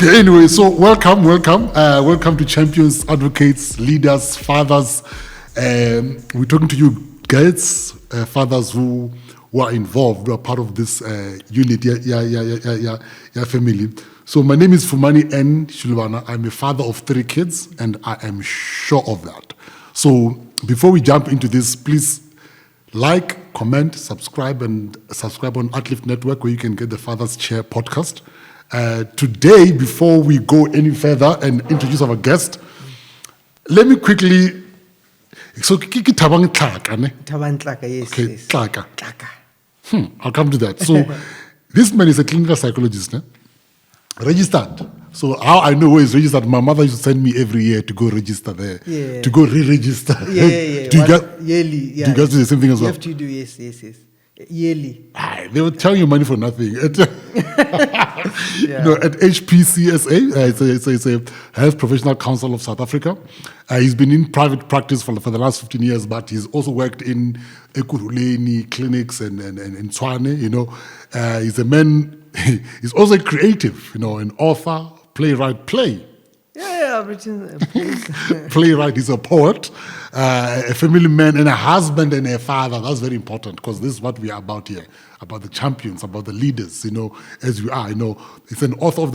Okay, anyway, so welcome to champions, advocates, leaders, fathers. We're talking to you girls, fathers who are involved, who are part of this unit, family. So my name is Fumani N. Shulwana. I'm a father of 3 kids, and I am sure of that. So before we jump into this, please like, comment, subscribe on Uplift Network, where you can get the Father's Chair podcast. Today, before we go any further and introduce our guest, let me quickly. So, Thabang Tlaka, ne? Thabang Tlaka, yes. Okay, yes. Tlaka. Tlaka. I'll come to that. So, this man is a clinical psychologist, ne? Registered. So, how I know where he's registered, my mother used to send me every year to go register there, to go re-register. Yeah. Yearly, yeah. Do you guys do the same thing as well? You have to do, yes. Yearly. They will tell you money for nothing. You know, at HPCSA, it's a Health Professional Council of South Africa. He's been in private practice for the last 15 years, but he's also worked in Ekurhuleni clinics and in Tshwane, you know. He's a man, he's also a creative, you know, an author, playwright, Yeah, I've written plays. playwright, he's a poet, a family man, and a husband and a father. That's very important, because this is what we are about here, about the champions, about the leaders, you know, as we are. You know, it's an author of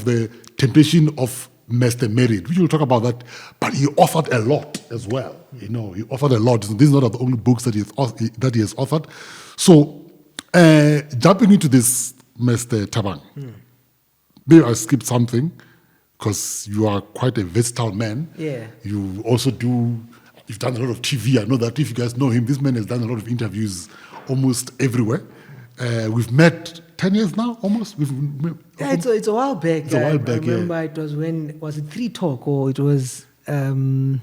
the Temptation of Master Married. We will talk about that, but he authored a lot as well. You know, he authored a lot. These are not the only books that he has authored. So, jumping into this, Mr. Thabang, maybe I skipped something, because you are quite a versatile man. Yeah. You also you've done a lot of TV. I know that if you guys know him, this man has done a lot of interviews almost everywhere. We've met 10 years now, almost. It's a while back. It's a while back, I remember it was it 3 Talk, or it was, it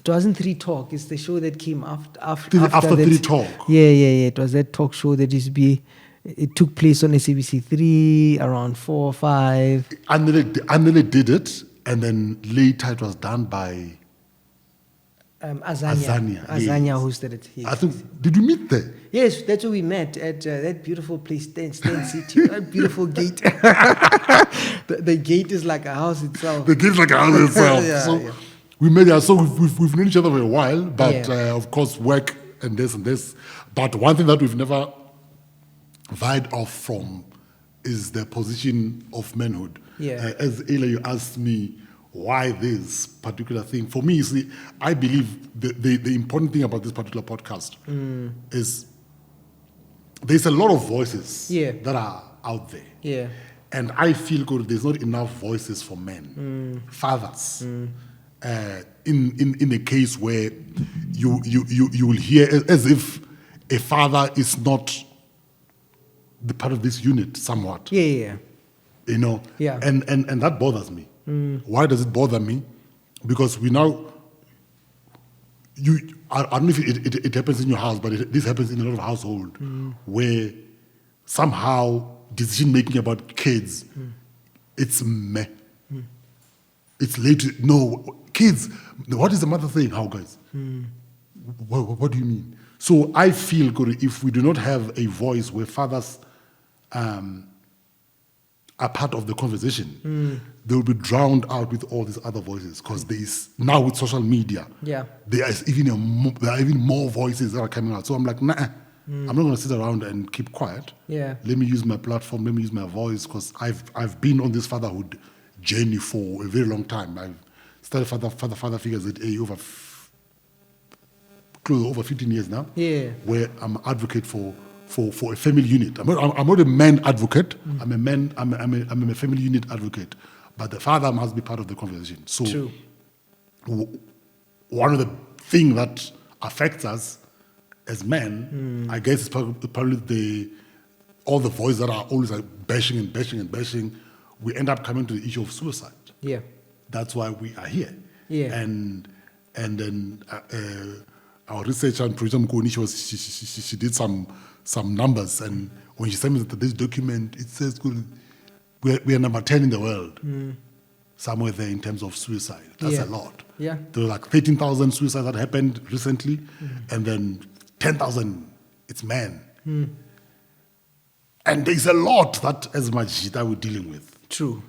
wasn't 3 Talk. It's the show that came after that. 3 Talk. Yeah. It was that talk show that used to be, it took place on SABC 3 around 4 or 5. Anele did it, and then later it was done by Azania. Yes. Hosted it. Yes. I think, did you meet there? Yes, that's where we met, at that beautiful place, Stand City, that beautiful gate. the gate is like a house itself. The gate's like a house itself. Yeah. We met there. So we've known each other for a while, but of course, work and this. But one thing that we've never vied off from is the position of manhood. Yeah. As Ela, you asked me why this particular thing. For me, you see, I believe the important thing about this particular podcast is there's a lot of voices that are out there. Yeah. And I feel good, there's not enough voices for men, fathers. In a case where you will hear as if a father is not the part of this unit somewhat. Yeah. You know? Yeah. And that bothers me. Why does it bother me? Because we now, I don't know if it happens in your house, but this happens in a lot of households where somehow decision making about kids, it's meh. It's late. No, kids, what is the mother saying? How, guys? What do you mean? So I feel good if we do not have a voice where fathers are part of the conversation, they will be drowned out with all these other voices, because there is, now with social media, there are even more voices that are coming out. So I'm like, nah, I'm not going to sit around and keep quiet. Yeah. Let me use my platform, let me use my voice, because I've been on this fatherhood journey for a very long time. I've started father figures at over 15 years now, where I'm an advocate for a family unit. I'm not a man advocate. I'm a family unit advocate. But the father must be part of the conversation. So, True. One of the things that affects us as men, I guess, is probably all the voices that are always like bashing. We end up coming to the issue of suicide. Yeah. That's why we are here. Yeah. And then our researcher and producer Mukoni, she did some numbers, and when she sent me this document, it says we are number 10 in the world, somewhere there in terms of suicide. That's a lot. Yeah. There were like 13,000 suicides that happened recently, and then 10,000, it's men. And there's a lot that as Majita we're dealing with. True.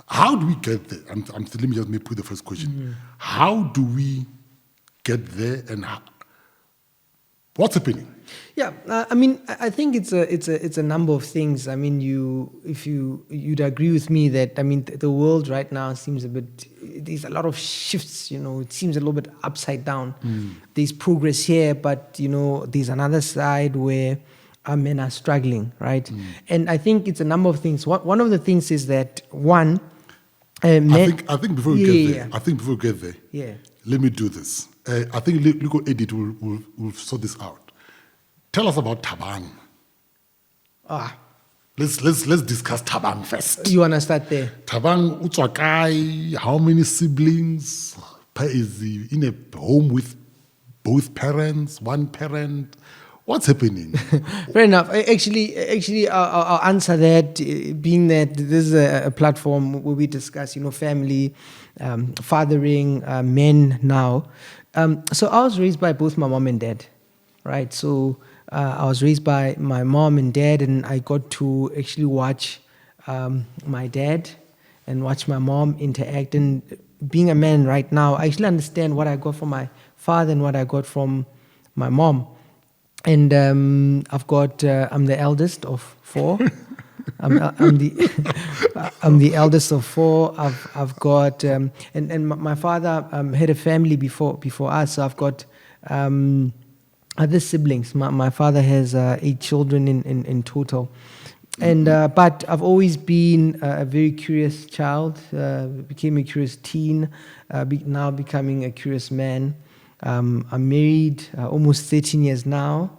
How do we get there? Let me just put the first question. How do we get there, and what's happening? Yeah, I mean, I think it's a number of things. I mean, you'd agree with me that, I mean, the world right now seems there's a lot of shifts. It seems a little bit upside down. There's progress here, but there's another side where our men are struggling, right? And I think it's a number of things. One of the things is that I think before we get there, yeah. let me do this. I think Luko Edit will sort this out. Tell us about Thabang. Let's discuss Thabang first. You wanna start there? Thabang Utwakai, how many siblings? Is he in a home with both parents, one parent? What's happening? Fair enough. Actually, I'll answer that, being that this is a platform where we discuss, family, fathering, men now. So I was raised by both my mom and dad, right? So I was raised by my mom and dad, and I got to actually watch my dad and watch my mom interact. And being a man right now, I actually understand what I got from my father and what I got from my mom. And I've got, I'm the eldest of four. I'm the eldest of four. I've got, and my father had a family before us. So I've got other siblings. My father has 8 children in total. And but I've always been a very curious child. Became a curious teen. Now becoming a curious man. I'm married almost 13 years now.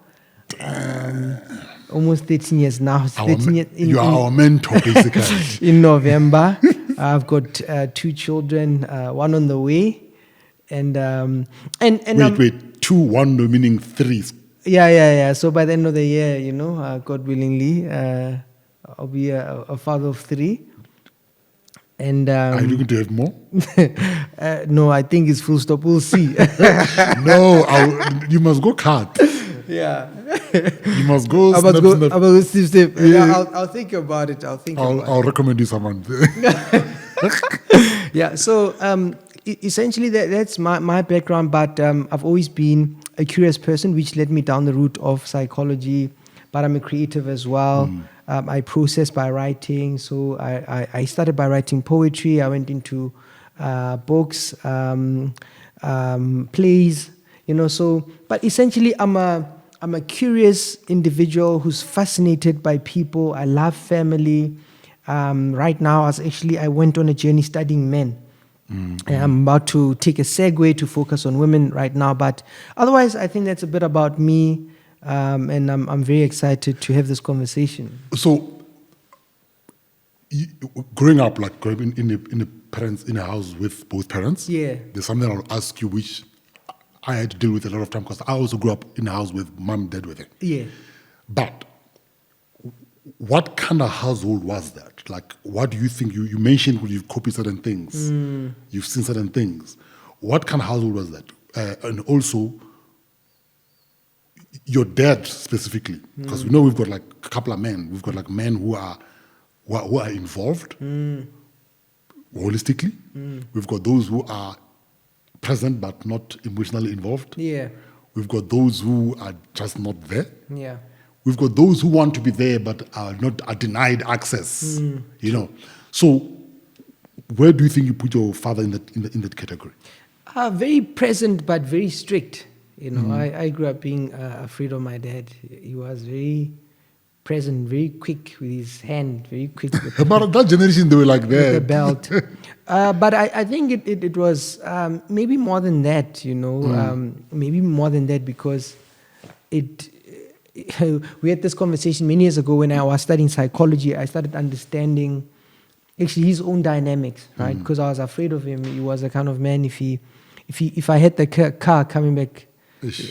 Almost 13 years now. You are our mentor, basically. In November. I've got 2 children, one on the way. And wait, 2, 1, no, meaning 3. Yeah. So by the end of the year, God willingly, I'll be a father of 3. And are you looking to have more? No, I think it's full stop. We'll see. No, you must go cut. Yeah. You must go. Snip. Yeah, I'll think about it. I'll recommend you someone. Yeah. So essentially, that's my background. But I've always been a curious person, which led me down the route of psychology. But I'm a creative as well. I process by writing. So I started by writing poetry. I went into books, plays. So, but essentially, I'm a curious individual who's fascinated by people. I love family. Right now, I went on a journey studying men. I'm about to take a segue to focus on women right now. But otherwise, I think that's a bit about me. And I'm very excited to have this conversation. So, growing up, like in a house with both parents, there's something I'll ask you, which I had to deal with a lot of time because I also grew up in a house with mom and dad with it. Yeah. But what kind of household was that? Like, what do you think? You mentioned you've copied certain things, you've seen certain things. What kind of household was that? And also, your dad specifically, because we know we've got like a couple of men. We've got like men who are involved holistically. We've got those who are present but not emotionally involved. Yeah. We've got those who are just not there. Yeah. We've got those who want to be there but are denied access. So where do you think you put your father in that category? Very present but very strict. I grew up being afraid of my dad. He was very present, very quick with his hand, very quick. But that generation, they were like that. With the belt. But I think it was maybe more than that, maybe more than that because we had this conversation many years ago when I was studying psychology. I started understanding actually his own dynamics, right? Because I was afraid of him. He was a kind of man, if I had the car coming back,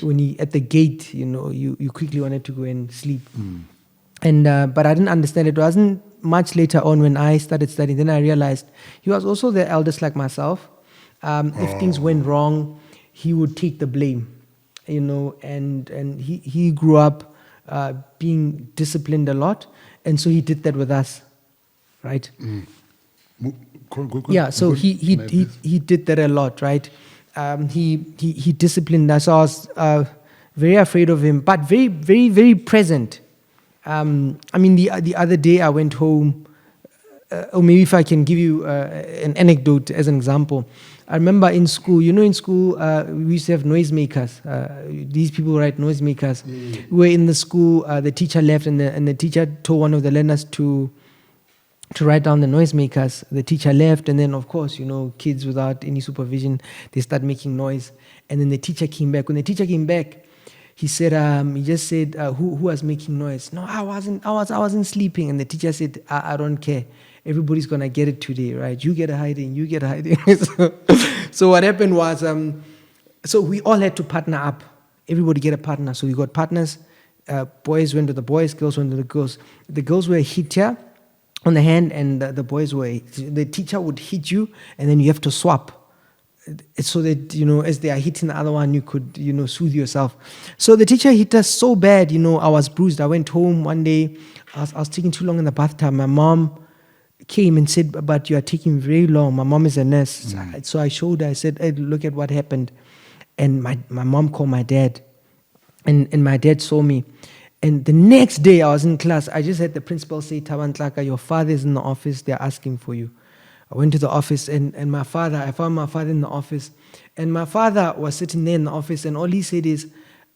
when he at the gate, you quickly wanted to go and sleep. And but I didn't understand it. It wasn't much later on when I started studying. Then I realized he was also the eldest like myself. If things went wrong, he would take the blame, and he grew up being disciplined a lot. And so he did that with us, right? Yeah, so he did that a lot, right? He disciplined us. I was very afraid of him, but very, very, very present. I mean, the other day I went home, or maybe if I can give you an anecdote as an example. I remember in school, in school, we used to have noisemakers. These people write noisemakers. Yeah. We were in the school, the teacher left, and the teacher told one of the learners to write down the noisemakers. The teacher left, and then, of course, kids without any supervision, they start making noise. And then the teacher came back. When the teacher came back, he said, he just said, who was making noise? No, I wasn't sleeping. And the teacher said, I don't care. Everybody's going to get it today, right? You get a hiding. So what happened was, so we all had to partner up. Everybody get a partner. So we got partners. Boys went to the boys, girls went to the girls. The girls were hit here on the hand, and the boys were, the teacher would hit you, and then you have to swap. So that, as they are hitting the other one, you could, soothe yourself. So the teacher hit us so bad, I was bruised. I went home one day. I was taking too long in the bathtub. My mom came and said, but you are taking very long. My mom is a nurse. So I showed her. I said, hey, look at what happened. And my mom called my dad. And my dad saw me. And the next day I was in class. I just had the principal say, Thabang, Tlaka, your father is in the office. They're asking for you. I went to the office, and I found my father in the office. And my father was sitting there in the office, and all he said is,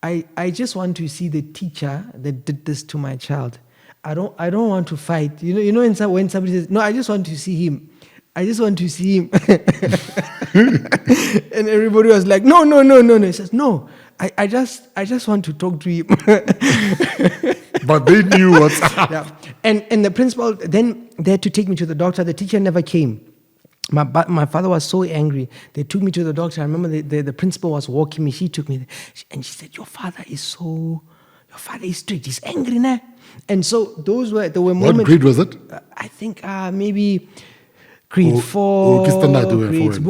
I just want to see the teacher that did this to my child. I don't want to fight. When somebody says, no, I just want to see him. I just want to see him. And everybody was like, no. He says, no, I just want to talk to him. But they knew what's up. Yeah. And the principal, then they had to take me to the doctor. The teacher never came. My father was so angry. They took me to the doctor. I remember the principal was walking me. She took me, and she said, your father is strict. He's angry now. And so there were moments. What grade was it? I think maybe grade 4. Standard. It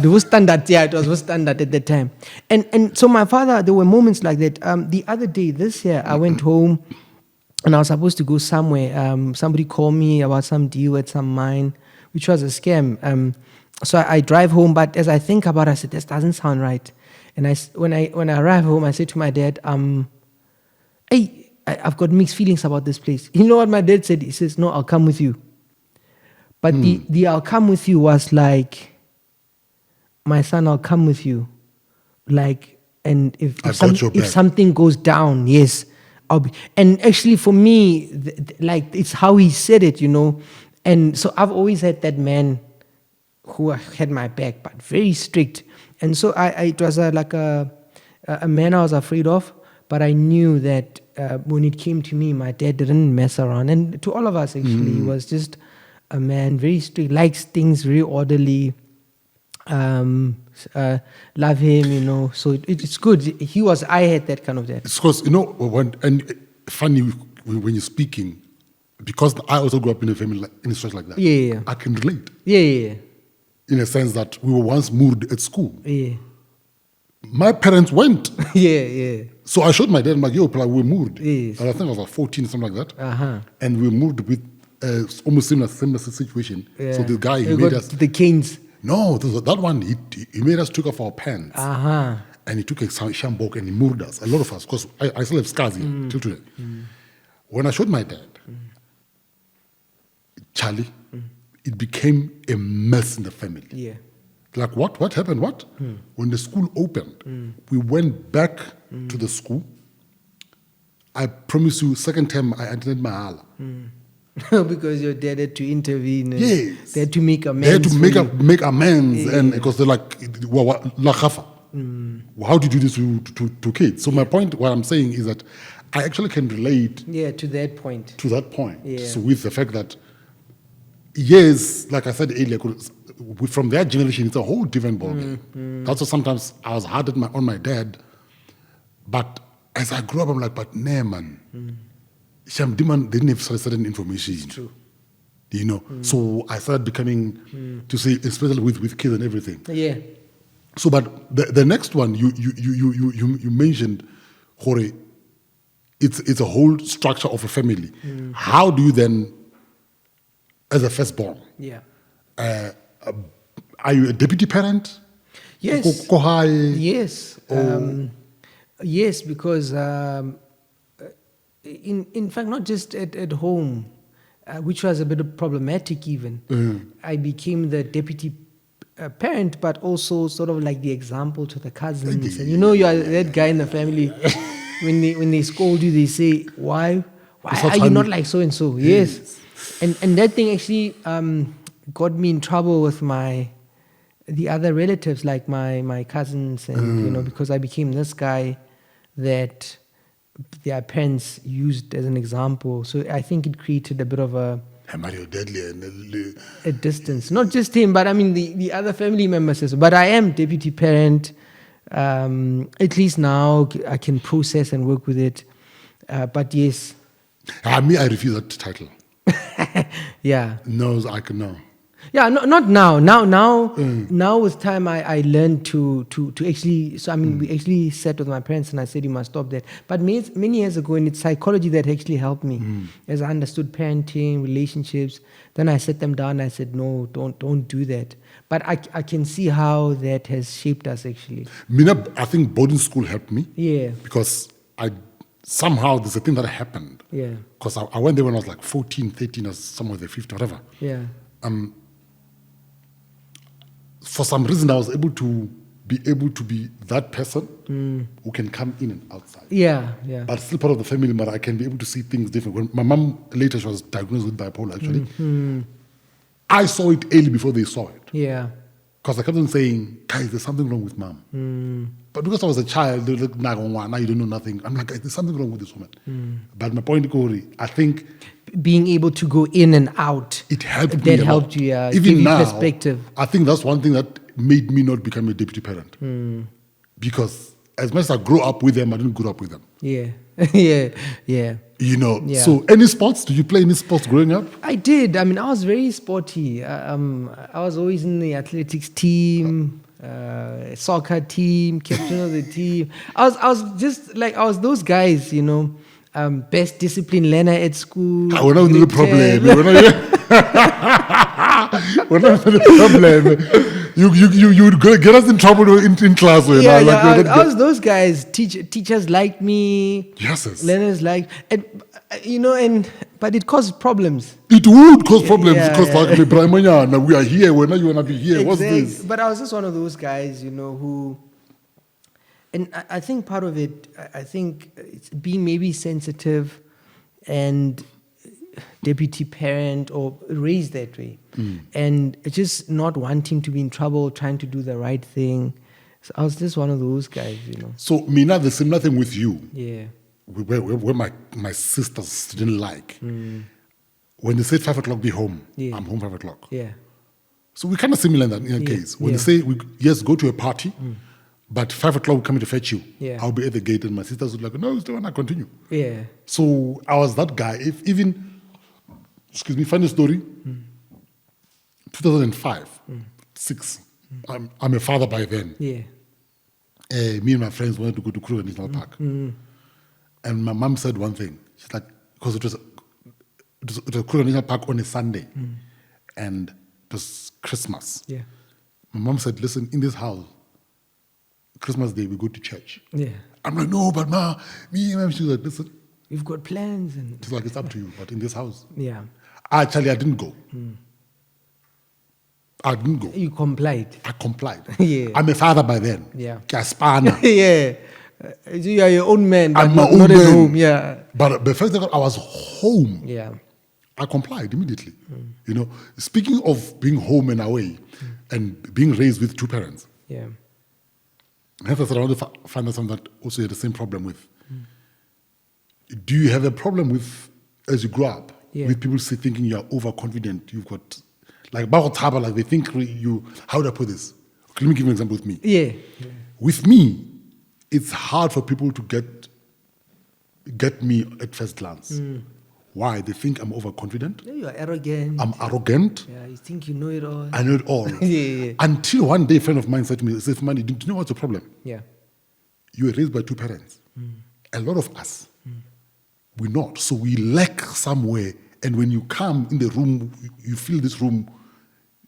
was standard. Yeah, it was standard at that time. And so my father, there were moments like that. The other day, this year, I went home and I was supposed to go somewhere. Somebody called me about some deal at some mine, which was a scam. So I drive home, but as I think about it, I said, this doesn't sound right. And when I arrive home, I said to my dad, hey, I've got mixed feelings about this place. You know what my dad said? He says, no, I'll come with you. But the I'll come with you was like, my son, I'll come with you. Like, and if something goes down, yes, I'll be. And actually for me, it's how he said it, And so I've always had that man who had my back, but very strict. And so it was like a man I was afraid of, but I knew that when it came to me, my dad didn't mess around. And to all of us, actually, he was just a man, very strict, likes things very orderly, love him, so it's good. I had that kind of that. It's because, and funny when you're speaking, because I also grew up in a family, in a church like that. Yeah. I can relate. Yeah. In a sense that we were once moved at school. Yeah. My parents went. Yeah. So I showed my dad, I'm like, we moved. Yes. And I think I was like 14, something like that. Uh-huh. And we moved with almost similar situation. Yeah. So the guy, he made us... The canes. No, that one, he made us take off our pants. Uh-huh. And he took a shambok and he moved us, a lot of us, because I still have scars here till today. When I showed my dad, Charlie, it became a mess in the family. Yeah. Like what happened? When the school opened, we went back to the school. I promise you, second time I attended Mahala. Because your dad had to intervene. Yes. They had to make amends. They had to make amends, and because they're like, how do you do this to kids? So my point, what I'm saying is that I actually can relate. Yeah, to that point. Yeah. So with the fact that, yes, like I said earlier, from their generation, it's a whole different ballgame. That's why sometimes I was hard on my dad, but as I grew up, I'm like, but nah, man. Sham Diman didn't have certain information. It's true. So I started becoming, to say, especially with kids and everything. Yeah. So, but the next one, you mentioned, Hore, it's a whole structure of a family. How do you then, as a firstborn, Yeah. are you a deputy parent? Yes. Kohai? Yes. Yes, because in fact, not just at home, which was a bit problematic even. I became the deputy parent, but also sort of like the example to the cousins. And you are that guy in the family. When they scold you, they say, "Why are you not like so and so?" Yes. And that thing actually got me in trouble with the other relatives, like my cousins, and because I became this guy that their parents used as an example. So I think it created a bit of a distance. Not just him, but I mean the other family members as well. But I am deputy parent. At least now I can process and work with it. But yes. I refuse that title. Yeah. No, I can know. Yeah, not now. Now with time, I learned to actually. So I mean, we actually sat with my parents and I said, "You must stop that." But many years ago, and it's psychology that actually helped me, as I understood parenting, relationships. Then I set them down. And I said, "No, don't do that." But I can see how that has shaped us actually. I think boarding school helped me. Yeah. Because somehow there's a thing that happened. Yeah. Because I went there when I was like 14, 13, or somewhere there, 15, whatever. Yeah. For some reason, I was able to be that person who can come in and outside. Yeah. But still part of the family, but I can be able to see things different. When my mom later, she was diagnosed with bipolar, actually. I saw it early before they saw it. Yeah. Because I kept on saying, guys, there's something wrong with mom. But because I was a child, they were like, now you don't know nothing. I'm like, guys, there's something wrong with this woman. But my point, Corey, I think being able to go in and out, it helped me. That helped you, even give you now, perspective. I think that's one thing that made me not become a deputy parent. Because as much as I grew up with them, I didn't grow up with them. Yeah. Yeah. So any sports? Did you play any sports growing up? I did. I mean, I was very sporty. I was always in the athletics team, soccer team, captain of the team. I was those guys, best discipline learner at school. We're not the problem. We're not the problem. You would get us in trouble in class. I was those guys. Teachers liked me. Yes. Learners liked, but it caused problems. It would cause problems because we are here. When you wanna be here, exactly. What's this? But I was just one of those guys, who. And I think part of it, I think it's being maybe sensitive and deputy parent or raised that way. And just not wanting to be in trouble, trying to do the right thing. So I was just one of those guys, So, Mina, the same nothing with you. Yeah. Where my sisters didn't like. When they said 5 o'clock, be home, I'm home 5 o'clock. Yeah. So we're kind of similar in that case. When they say, yes, go to a party, but 5 o'clock we're coming to fetch you. Yeah. I'll be at the gate, and my sisters would like, no, still want to continue. Yeah. So I was that guy. Funny story. 2005, 6. I'm a father by then. Yeah. Me and my friends wanted to go to Kruger National Park. And my mom said one thing. She's like, because it was Kruger National Park on a Sunday. And it was Christmas. Yeah. My mom said, listen, in this house, Christmas Day, we go to church. Yeah. I'm like, no, but ma, me and my mom, she's like, listen. We've got plans. And She's like, it's up to you, but in this house. Yeah. Actually, I didn't go. I didn't go. You complied. I complied. Yeah. I'm a father by then. Yeah. Kaspana. Yeah. You are your own man, but I'm my not own at man. home. Yeah. But the first day I was home. Yeah. I complied immediately. Speaking of being home and away and being raised with 2 parents. Yeah. I want to find out something that also you had the same problem with. Do you have a problem with, as you grow up, with people thinking you are overconfident? You've got, like they think you, how do I put this? Okay, let me give you an example with me. Yeah. With me, it's hard for people to get me at first glance. Why? They think I'm overconfident. Yeah, you are arrogant. I'm arrogant. Yeah, you think you know it all. I know it all. Yeah. Until one day a friend of mine said to me, Manny, do you know what's the problem? Yeah. You were raised by 2 parents. A lot of us, We're not. So we lack somewhere. And when you come in the room, you feel this room,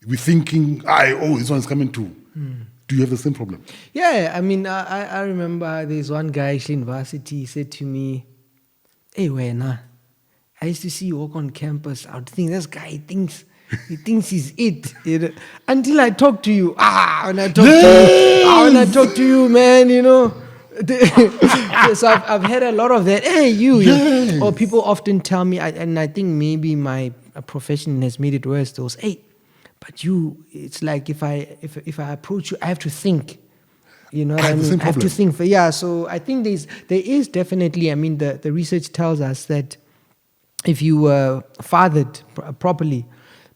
we're thinking, this one's coming too. Do you have the same problem? Yeah, I mean, I remember there's one guy actually in varsity, he said to me, hey, Wena, I used to see you walk on campus. I would think this guy thinks he's it. You know? Until I talk to you. When I talk to you, man, you know. So I've had a lot of that. Hey, you. Yes. Or people often tell me, and I think maybe my profession has made it worse. Those, hey, but you, it's like if I approach you, I have to think. You know what I mean? I have to think. So I think there is definitely, I mean, the research tells us that if you were fathered properly,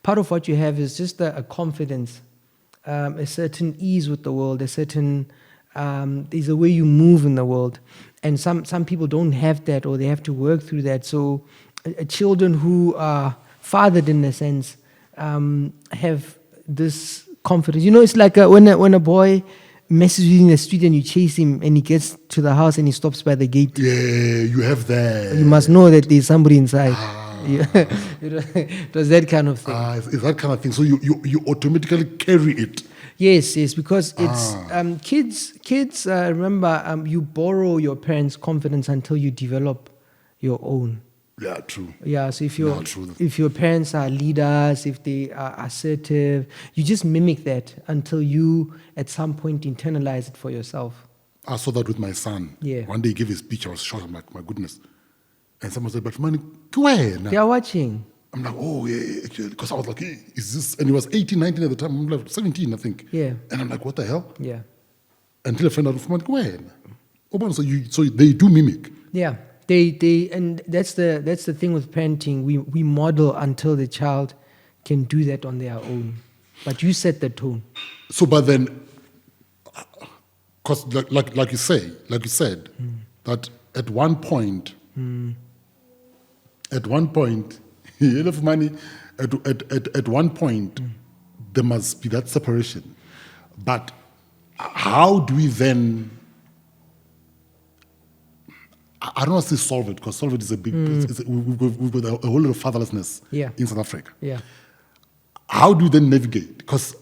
part of what you have is just a confidence, a certain ease with the world, a certain, there's a way you move in the world. And some people don't have that, or they have to work through that. So children who are fathered in a sense have this confidence. You know, it's like when a boy messes with you in the street and you chase him and he gets to the house and he stops by the gate. Yeah, you have that. You must know that there's somebody inside. It was that kind of thing. It's that kind of thing. So you automatically carry it. Yes, because it's kids. Remember, you borrow your parents' confidence until you develop your own. Yeah, true. Yeah, so if your parents are leaders, if they are assertive, you just mimic that until you at some point internalize it for yourself. I saw that with my son. Yeah. One day he gave a speech, I was shocked. I'm like, my goodness. And someone said, but man, where? They are watching. I'm like, oh, yeah, actually, because I was like, hey, is this? And he was 18, 19 at the time. I'm like 17, I think. Yeah. And I'm like, what the hell? Yeah. Until I found out, I'm like, where? So they do mimic. Yeah. They and that's the thing with parenting. We model until the child can do that on their own. But you set the tone. So, but then, because like you said, that at one point, you have money. At one point, there must be that separation. But how do we then? I don't want to say solve it, because solve it is a big. We've got a whole lot of fatherlessness in South Africa. Yeah. How do you then navigate? Because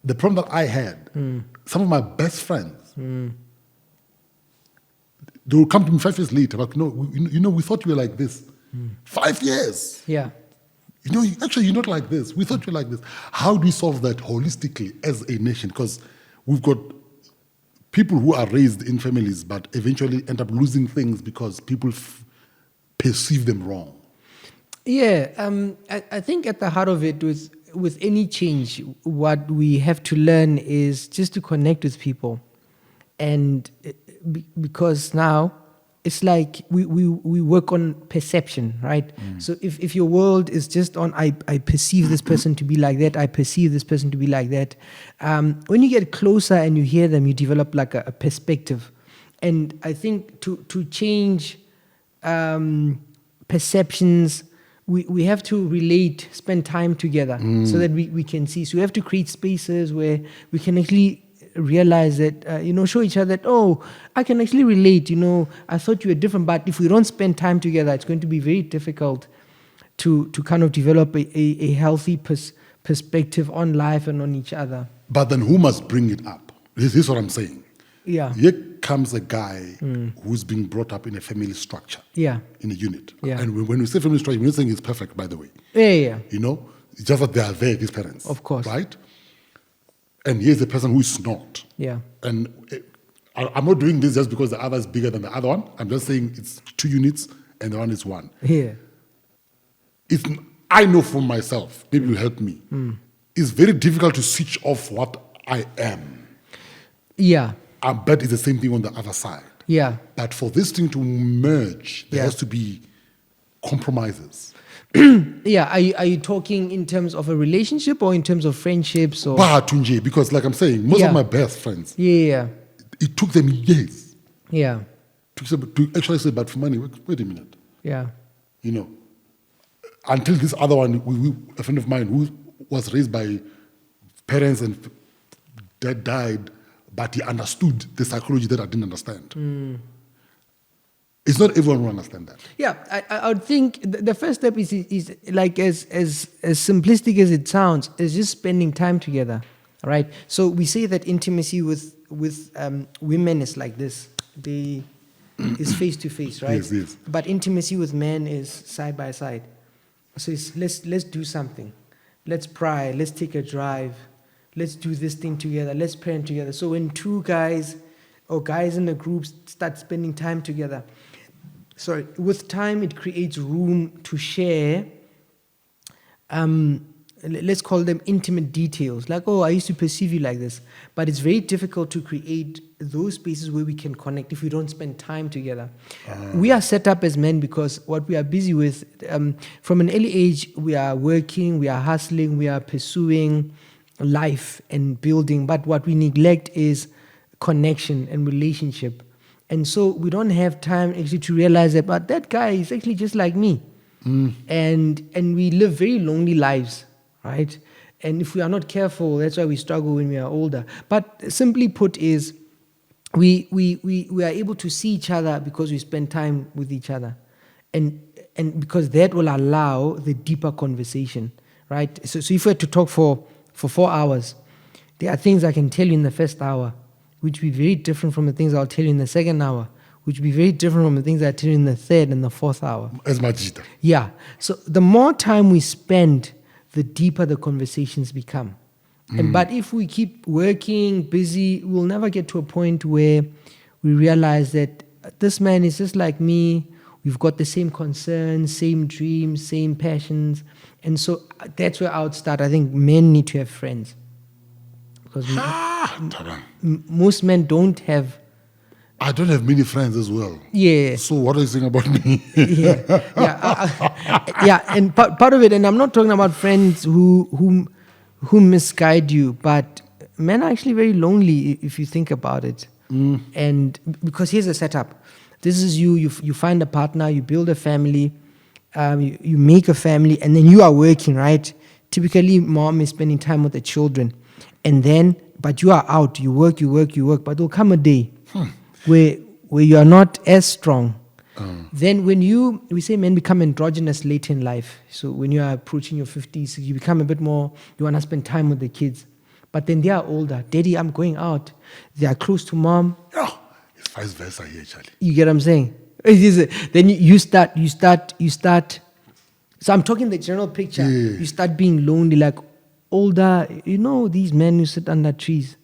the problem that I had, some of my best friends, they will come to me 5 years later, like, we thought you were like this. 5 years. Yeah. Actually, you're not like this. We thought you were like this. How do we solve that holistically as a nation? Because we've got people who are raised in families but eventually end up losing things because people perceive them wrong. Yeah, I think at the heart of it, with any change, what we have to learn is just to connect with people. And because now it's like we work on perception, right? So if your world is just on, I perceive this person to be like that, I perceive this person to be like that, when you get closer and you hear them, you develop like a perspective. And I think to change perceptions, we have to relate, spend time together so that we can see. So we have to create spaces where we can actually realize that, show each other that, oh, I can actually relate, I thought you were different, but if we don't spend time together, it's going to be very difficult to kind of develop a healthy perspective on life and on each other. But then who must bring it up? This is what I'm saying. Yeah. Here comes a guy who's being brought up in a family structure. Yeah. In a unit. Yeah. And when we say family structure, we're not saying it's perfect, by the way. Yeah. It's just that they are there, these parents. Of course. Right? And here's the person who is not. Yeah. And I'm not doing this just because the other is bigger than the other one. I'm just saying it's 2 units and the one is 1. Yeah. I know for myself, maybe you'll help me. It's very difficult to switch off what I am. Yeah. I bet it's the same thing on the other side. Yeah. But for this thing to merge, there has to be compromises. Yeah, are you talking in terms of a relationship or in terms of friendships? Or? Because like I'm saying, most of my best friends, it took them years. Yeah. To actually say, but for money, wait a minute. Yeah. Until this other one, a friend of mine who was raised by parents and dad died, but he understood the psychology that I didn't understand. It's not everyone who understand that. Yeah, I would think the first step is like as simplistic as it sounds, is just spending time together, right? So we say that intimacy with women is like this. Is face to face, right? Yes, yes. But intimacy with men is side by side. So it's let's do something. Let's pray. Let's take a drive. Let's do this thing together. Let's pray together. So when two guys or guys in a group start spending time together, with time it creates room to share. Let's call them intimate details. Like, oh, I used to perceive you like this. But it's very difficult to create those spaces where we can connect if we don't spend time together. We are set up as men because what we are busy with, from an early age, we are working, we are hustling, we are pursuing life and building. But what we neglect is connection and relationship. And so we don't have time actually to realize that, but that guy is actually just like me. And we live very lonely lives. Right? And if we are not careful, that's why we struggle when we are older. But simply put is, we are able to see each other because we spend time with each other. And because that will allow the deeper conversation, right? So if we had to talk for 4 hours, there are things I can tell you in the first hour, which will be very different from the things I'll tell you in the second hour, which will be very different from the things I tell you in the third and the fourth hour. As Majita. Yeah. So the more time we spend, the deeper the conversations become. But if we keep working, busy, we'll never get to a point where we realize that this man is just like me. We've got the same concerns, same dreams, same passions. And so that's where I would start. I think men need to have friends. Because most men don't have. I don't have many friends as well. Yeah. So what are you saying about me? Yeah, and part of it, and I'm not talking about friends who misguide you, but men are actually very lonely if you think about it. And because here's the setup. This is you find a partner, you build a family, you make a family, and then you are working, right? Typically, mom is spending time with the children. And then, but you are out, you work, but there'll come a day where you are not as strong. Then we say men become androgynous late in life. So when you are approaching your 50s, you become a bit more, you want to spend time with the kids. But then they are older. Daddy, I'm going out. They are close to mom. Oh, it's vice versa here, Charlie. You get what I'm saying? Then you start. So I'm talking the general picture. Yeah. You start being lonely, like older, these men who sit under trees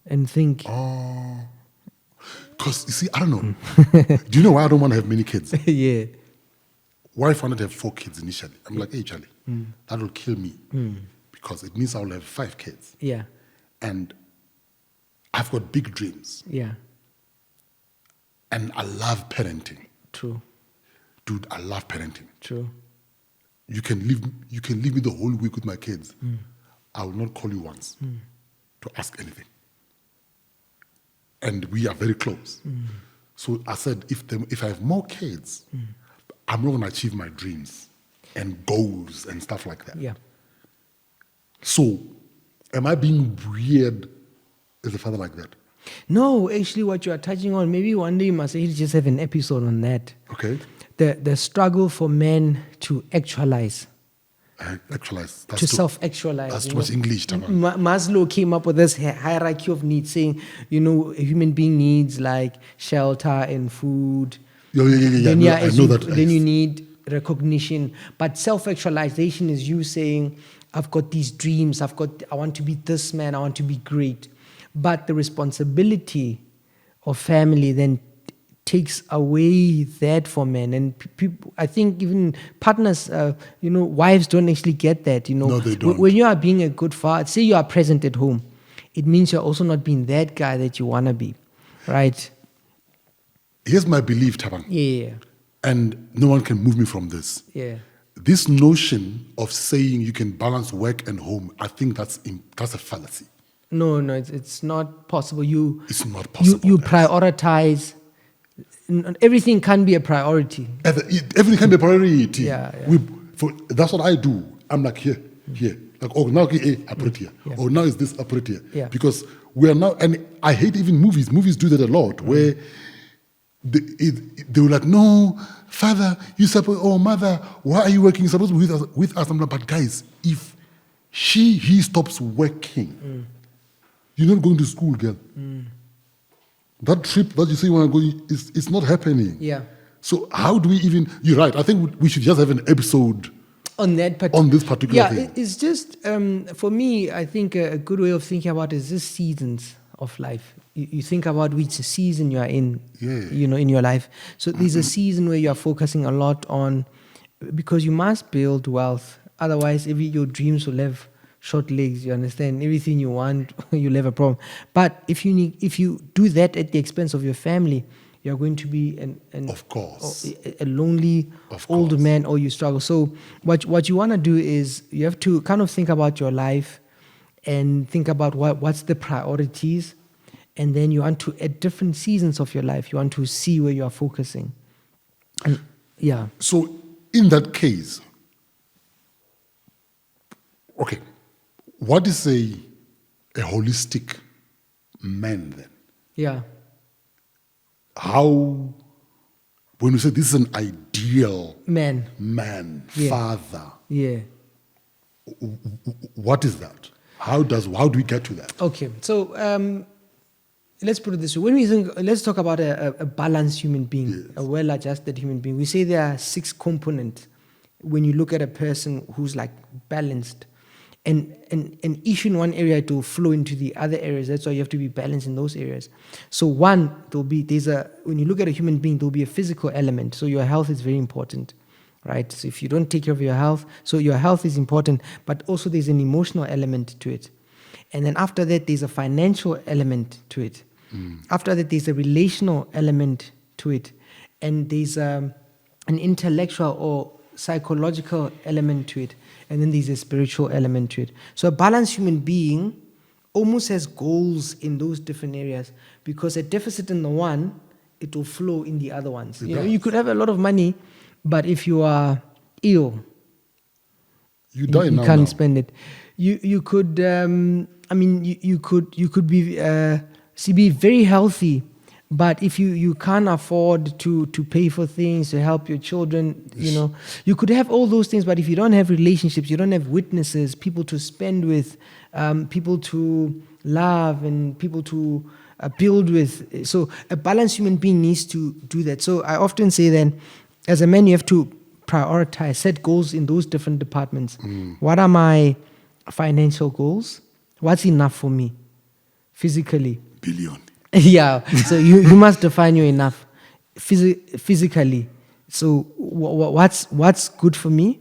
and think. Oh. Because, you see, I don't know. Do you know why I don't want to have many kids? Yeah. Wife wanted to have 4 kids initially. I'm like, hey, Charlie, that will kill me. Because it means I will have 5 kids. Yeah. And I've got big dreams. Yeah. And I love parenting. True. Dude, I love parenting. True. You can leave me the whole week with my kids. I will not call you once to ask anything. And we are very close. So I said, if I have more kids, I'm not going to achieve my dreams and goals and stuff like that. Yeah. So am I being weird as a father like that? No, actually what you are touching on, maybe one day you must actually just have an episode on that. Okay. The struggle for men to actualize. Actualize. To self-actualize. That's too much English, Thabang. Maslow came up with this hierarchy of needs, saying, a human being needs like shelter and food. Yeah. I know that. Then you need recognition. But self-actualization is you saying, I've got these dreams, I want to be this man, I want to be great. But the responsibility of family then takes away that for men, and people, I think even partners, wives don't actually get that. No, they don't. When you are being a good father, say you are present at home, it means you're also not being that guy that you want to be, right? Here's my belief, Thabang. Yeah. And no one can move me from this. Yeah. This notion of saying you can balance work and home, I think that's a fallacy. No, it's not possible. It's not possible. You prioritize. Everything can be a priority. Everything can be a priority. Yeah. That's what I do. I'm like, here. Like, oh, now I put it here. Yeah. Oh, now is this, I put it here. Yeah. Because we are now, and I hate even movies. Movies do that a lot, where they were like, no, father, you supposed, oh, mother, why are you working? You're supposed to be with us. I'm like, but guys, if he stops working, you're not going to school, girl. That trip that you say you want to go, it's not happening. Yeah. So how do we even, you're right, I think we should just have an episode on this particular thing. It's just, for me, I think a good way of thinking about it is just seasons of life. You think about which season you are in, in your life. So there's a season where you are focusing a lot on, because you must build wealth. Otherwise, your dreams will have short legs, you understand? Everything you want, you'll have a problem. But if you do that at the expense of your family, you're going to be of course, a lonely old man, or you struggle. So what you want to do is you have to kind of think about your life and think about what's the priorities. And then you want to, at different seasons of your life, you want to see where you are focusing. And, yeah. So in that case, okay, what is a holistic man then? Yeah. How, when you say this is an ideal man, father, what is that? How do we get to that? Okay, so let's put it this way. Let's talk about a balanced human being, a well-adjusted human being. We say there are 6 components when you look at a person who's like balanced. And issue in one area to flow into the other areas. That's why you have to be balanced in those areas. So when you look at a human being, there'll be a physical element. So your health is very important, right? So if you don't take care of your health, so your health is important, but also there's an emotional element to it. And then after that, there's a financial element to it. After that, there's a relational element to it. And there's an intellectual or psychological element to it. And then there's a spiritual element to it. So a balanced human being almost has goals in those different areas, because a deficit in the one, it will flow in the other ones. You could have a lot of money, but if you are ill, you die you can't spend it. You could you could be very healthy, but if you can't afford to pay for things, to help your children, you could have all those things, but if you don't have relationships, you don't have witnesses, people to spend with, people to love, and people to build with. So a balanced human being needs to do that. So I often say then, as a man, you have to prioritize, set goals in those different departments. What are my financial goals? What's enough for me physically? Billion. Yeah, so you must define your enough physically. So what's good for me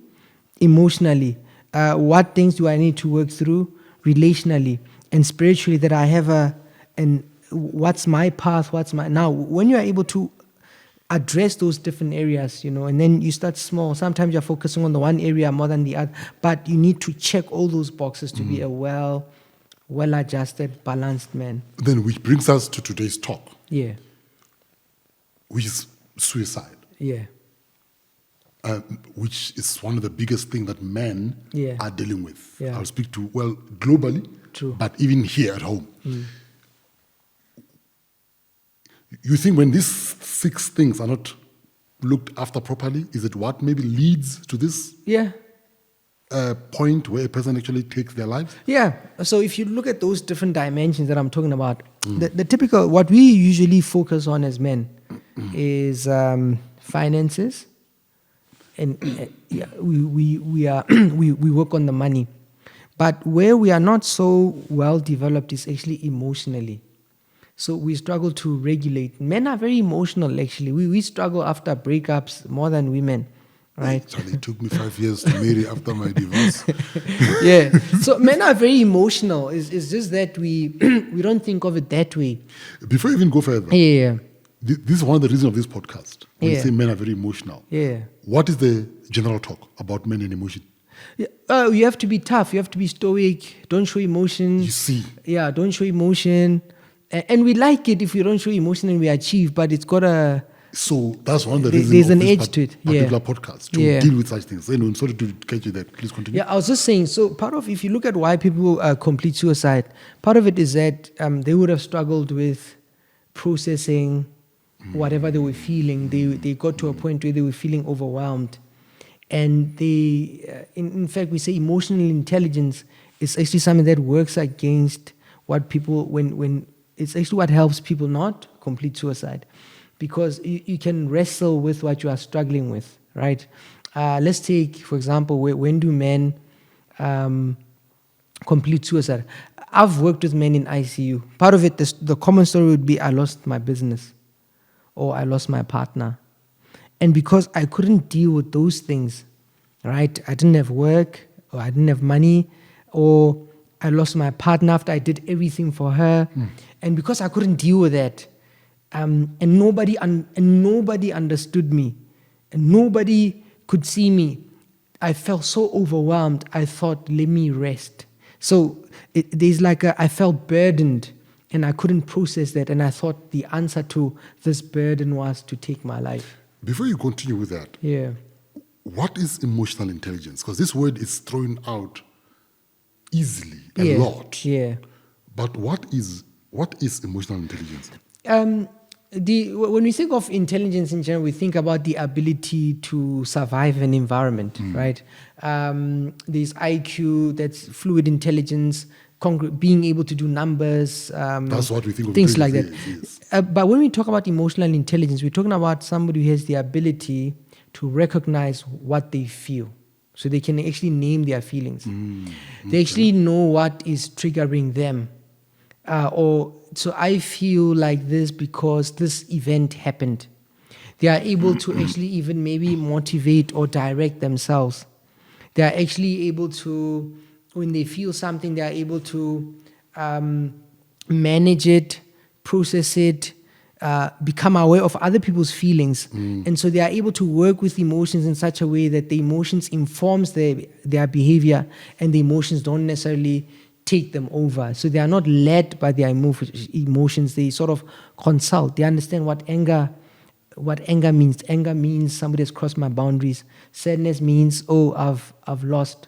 emotionally? What things do I need to work through relationally and spiritually, that I have what's my path? Now when you are able to address those different areas, and then you start small. Sometimes you're focusing on the one area more than the other, but you need to check all those boxes to be a well-adjusted, balanced man. Then which brings us to today's talk. Yeah. Which is suicide. Yeah. Which is one of the biggest things that men are dealing with. Yeah. I'll speak to, globally, True. But even here at home. You think when these 6 things are not looked after properly, is it what maybe leads to this? Yeah. Point where a person actually takes their life? Yeah. So if you look at those different dimensions that I'm talking about, the typical, what we usually focus on as men is finances, and we work on the money. But where we are not so well developed is actually emotionally. So we struggle to regulate. Men are very emotional, actually. We struggle after breakups more than women. Right. So it took me 5 years to marry after my divorce. Yeah. So men are very emotional. It's just that we don't think of it that way. Before you even go further, yeah. This is one of the reasons of this podcast. When you say men are very emotional. Yeah. What is the general talk about men and emotion? Yeah. You have to be tough. You have to be stoic. Don't show emotion. You see. Yeah. Don't show emotion. And we like it if we don't show emotion and we achieve, but it's got a... So that's one of the reasons there's an edge to it. Particular podcast to deal with such things. I'm sorry to catch you there. Please continue. Yeah, I was just saying. So part of, if you look at why people complete suicide, part of it is that they would have struggled with processing whatever they were feeling. They got to a point where they were feeling overwhelmed. And they, in fact, we say emotional intelligence is actually something that works against what people, when it's actually what helps people not complete suicide. Because you can wrestle with what you are struggling with, right? Let's take, for example, when do men complete suicide? I've worked with men in ICU. Part of it, the common story would be, I lost my business or I lost my partner. And because I couldn't deal with those things, right? I didn't have work, or I didn't have money, or I lost my partner after I did everything for her. And because I couldn't deal with that, and nobody understood me, and nobody could see me, I felt so overwhelmed. I thought, let me rest. So there's like I felt burdened, and I couldn't process that. And I thought the answer to this burden was to take my life. Before you continue with that, Yeah. what is emotional intelligence? Because this word is thrown out easily a lot. Yeah. But what is emotional intelligence? When we think of intelligence in general, we think about the ability to survive an environment, right? There's IQ, that's fluid intelligence, being able to do numbers. That's what we think of things like that. yes. But when we talk about emotional intelligence, we're talking about somebody who has the ability to recognize what they feel. So they can actually name their feelings. They actually know what is triggering them. So I feel like this because this event happened. They are able to actually even maybe motivate or direct themselves. They are actually able to, when they feel something, they are able to manage it, process it, become aware of other people's feelings. And so they are able to work with emotions in such a way that the emotions informs their behavior, and the emotions don't necessarily take them over. So they are not led by their emotions. They sort of consult. They understand what anger means. Anger means somebody has crossed my boundaries. Sadness means, oh, I've lost.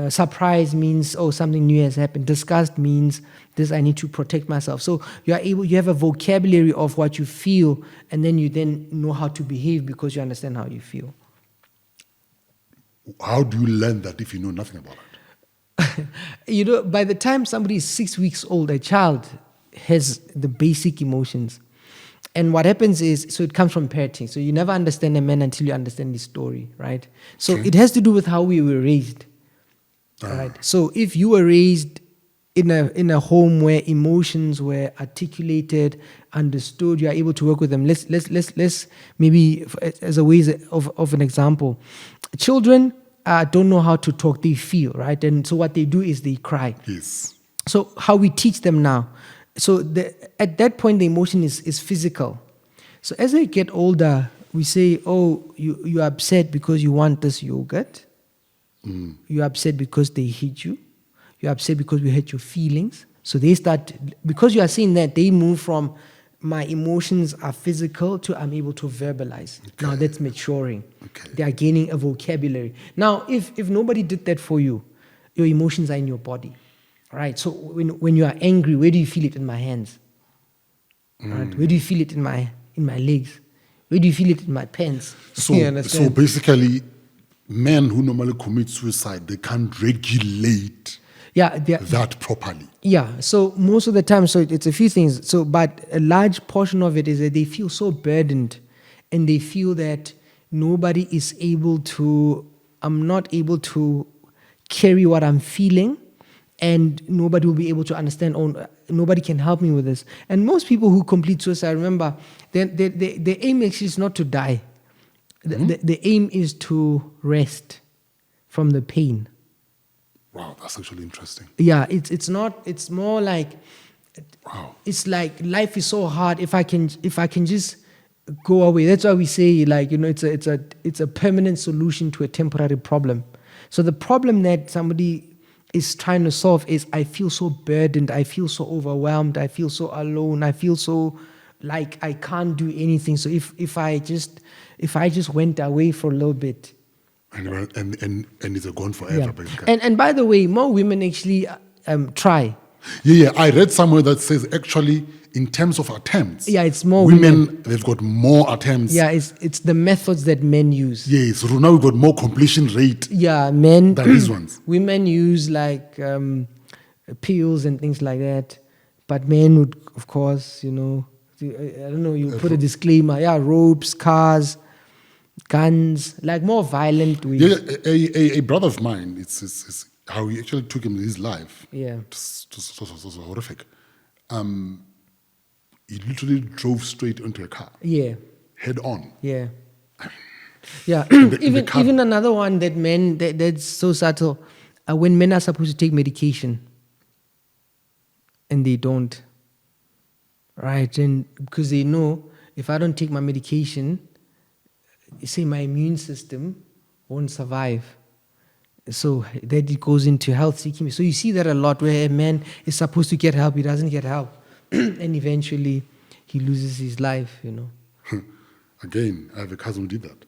Surprise means, oh, something new has happened. Disgust means this, I need to protect myself. So you have a vocabulary of what you feel, and then you then know how to behave because you understand how you feel. How do you learn that if you know nothing about it? By the time somebody is 6 weeks old, a child has the basic emotions. And what happens is, so it comes from parenting. So you never understand a man until you understand his story, right? So it has to do with how we were raised, right? So if you were raised in a home where emotions were articulated, understood, you are able to work with them. Let's maybe as a way of an example, children don't know how to talk, they feel, right? And so what they do is they cry. Yes. So how we teach them now. So at that point, the emotion is physical. So as they get older, we say, oh, you're upset because you want this yogurt. You're upset because they hate you. You're upset because we hurt your feelings. So they start, because you are saying that, they move from my emotions are physical to I'm able to verbalize. Okay. Now that's maturing. Okay. They are gaining a vocabulary. Now, if nobody did that for you, your emotions are in your body, right? So when you are angry, where do you feel it? In my hands, right? Where do you feel it? In my legs. Where do you feel it? In my pants. So basically, men who normally commit suicide, they can't regulate that properly. Yeah, so most of the time, so it's a few things. So, but a large portion of it is that they feel so burdened, and they feel that nobody is able to, I'm not able to carry what I'm feeling, and nobody will be able to understand, or nobody can help me with this. And most people who complete suicide, remember, the aim actually is not to die. The aim is to rest from the pain. Wow, that's actually interesting. Yeah, it's more like, wow. It's like life is so hard. If I can just go away. That's why we say, like, it's a permanent solution to a temporary problem. So the problem that somebody is trying to solve is, I feel so burdened, I feel so overwhelmed, I feel so alone, I feel so like I can't do anything. So if I just went away for a little bit. And it's gone forever. Yeah. And by the way, more women actually try. Yeah. I read somewhere that says actually in terms of attempts, Yeah, it's more women. They've got more attempts. Yeah, it's the methods that men use. Yes, now we've got more completion rate. Yeah, men. Than these ones. Women use like pills and things like that, but men would, of course, you know, I don't know. You put a disclaimer. Yeah, ropes, cars, guns, like more violent ways. Yeah, a brother of mine. It's how he actually took him his life. Yeah. Just horrific. He literally drove straight into a car. Yeah. Head on. Yeah. Yeah. the car- even another one that men that's so subtle. When men are supposed to take medication and they don't, right? And because they know if I don't take my medication, say my immune system won't survive. So that it goes into health seeking. So you see that a lot where a man is supposed to get help, he doesn't get help, and eventually he loses his life. You know. Again, I have a cousin who did that.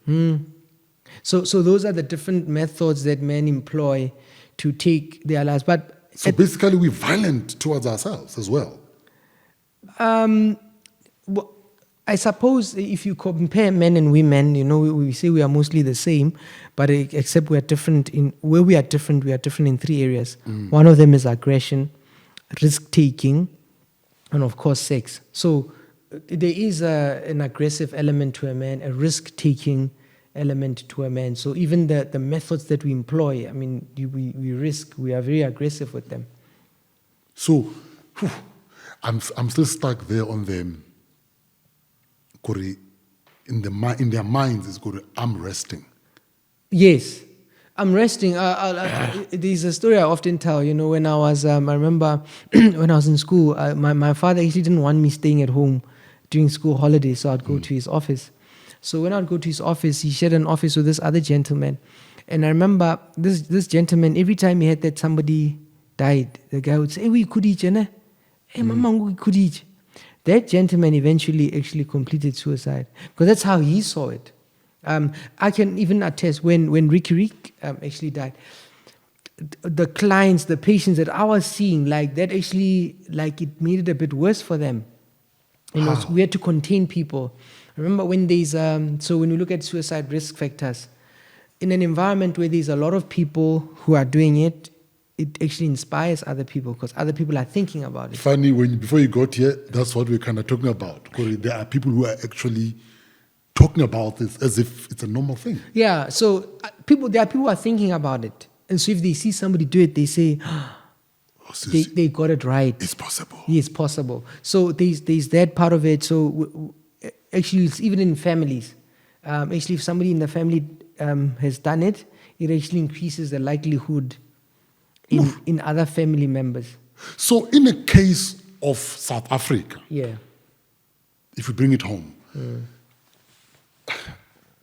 So those are the different methods that men employ to take their lives. But So basically, we're violent towards ourselves as well. well, I suppose if you compare men and women, you know, we say we are mostly the same, but except we are different we are different in three areas. One of them is aggression, risk taking, and of course sex. So there is an aggressive element to a man, a risk taking element to a man. So even the methods that we employ, I mean, we risk, we are very aggressive with them. So, I'm still stuck there on them. In their minds, it's called I'm resting. Yes, I'm resting. There's a story I often tell. You know, when I was, I remember when I was in school, my father actually didn't want me staying at home during school holidays, so I'd go to his office. So when I'd go to his office, he shared an office with this other gentleman, and I remember this gentleman. Every time he had that somebody died, the guy would say, "Hey, we could eat, ne? Hey, mama, we could eat." That gentleman eventually actually completed suicide because that's how he saw it. I can even attest when Ricky actually died, the clients, the patients that I was seeing, like that actually, like it made it a bit worse for them. You know, so we had to contain people. Remember when there's, so when you look at suicide risk factors, in an environment where there's a lot of people who are doing it, it actually inspires other people because other people are thinking about it. Funny, before you got here, that's what we're kind of talking about. There are people who are actually talking about this as if it's a normal thing. Yeah, so there are people who are thinking about it. And so if they see somebody do it, they say, they got it right. It's possible. Yeah, it's possible. So there's that part of it. So actually, it's even in families. Actually, if somebody in the family has done it, it actually increases the likelihood in other family members. So in a case of South Africa, Yeah. if we bring it home,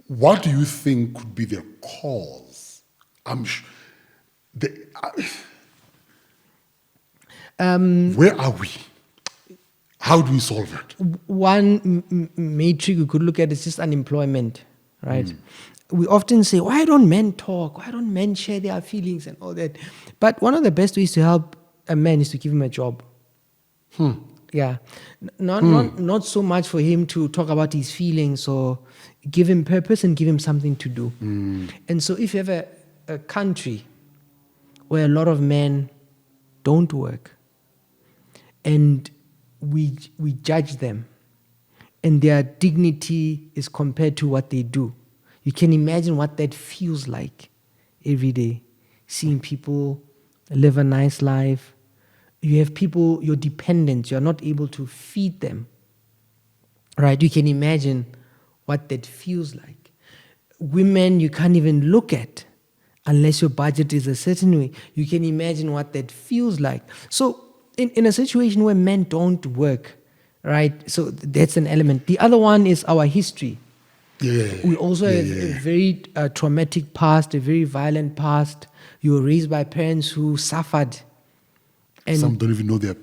what do you think could be the cause? Where are we? How do we solve it? One metric we could look at is just unemployment, right? We often say, why don't men talk? Why don't men share their feelings and all that? But one of the best ways to help a man is to give him a job. Yeah. Not so much for him to talk about his feelings or give him purpose and give him something to do. And so if you have a country where a lot of men don't work and we judge them and their dignity is compared to what they do, you can imagine what that feels like every day, seeing people live a nice life. You have people, you're dependent, you're not able to feed them, right? You can imagine what that feels like. Women you can't even look at unless your budget is a certain way. You can imagine what that feels like. So in a situation where men don't work, right? So that's an element. The other one is our history. Yeah. We also have a very traumatic past, a very violent past. You were raised by parents who suffered. And some don't even know their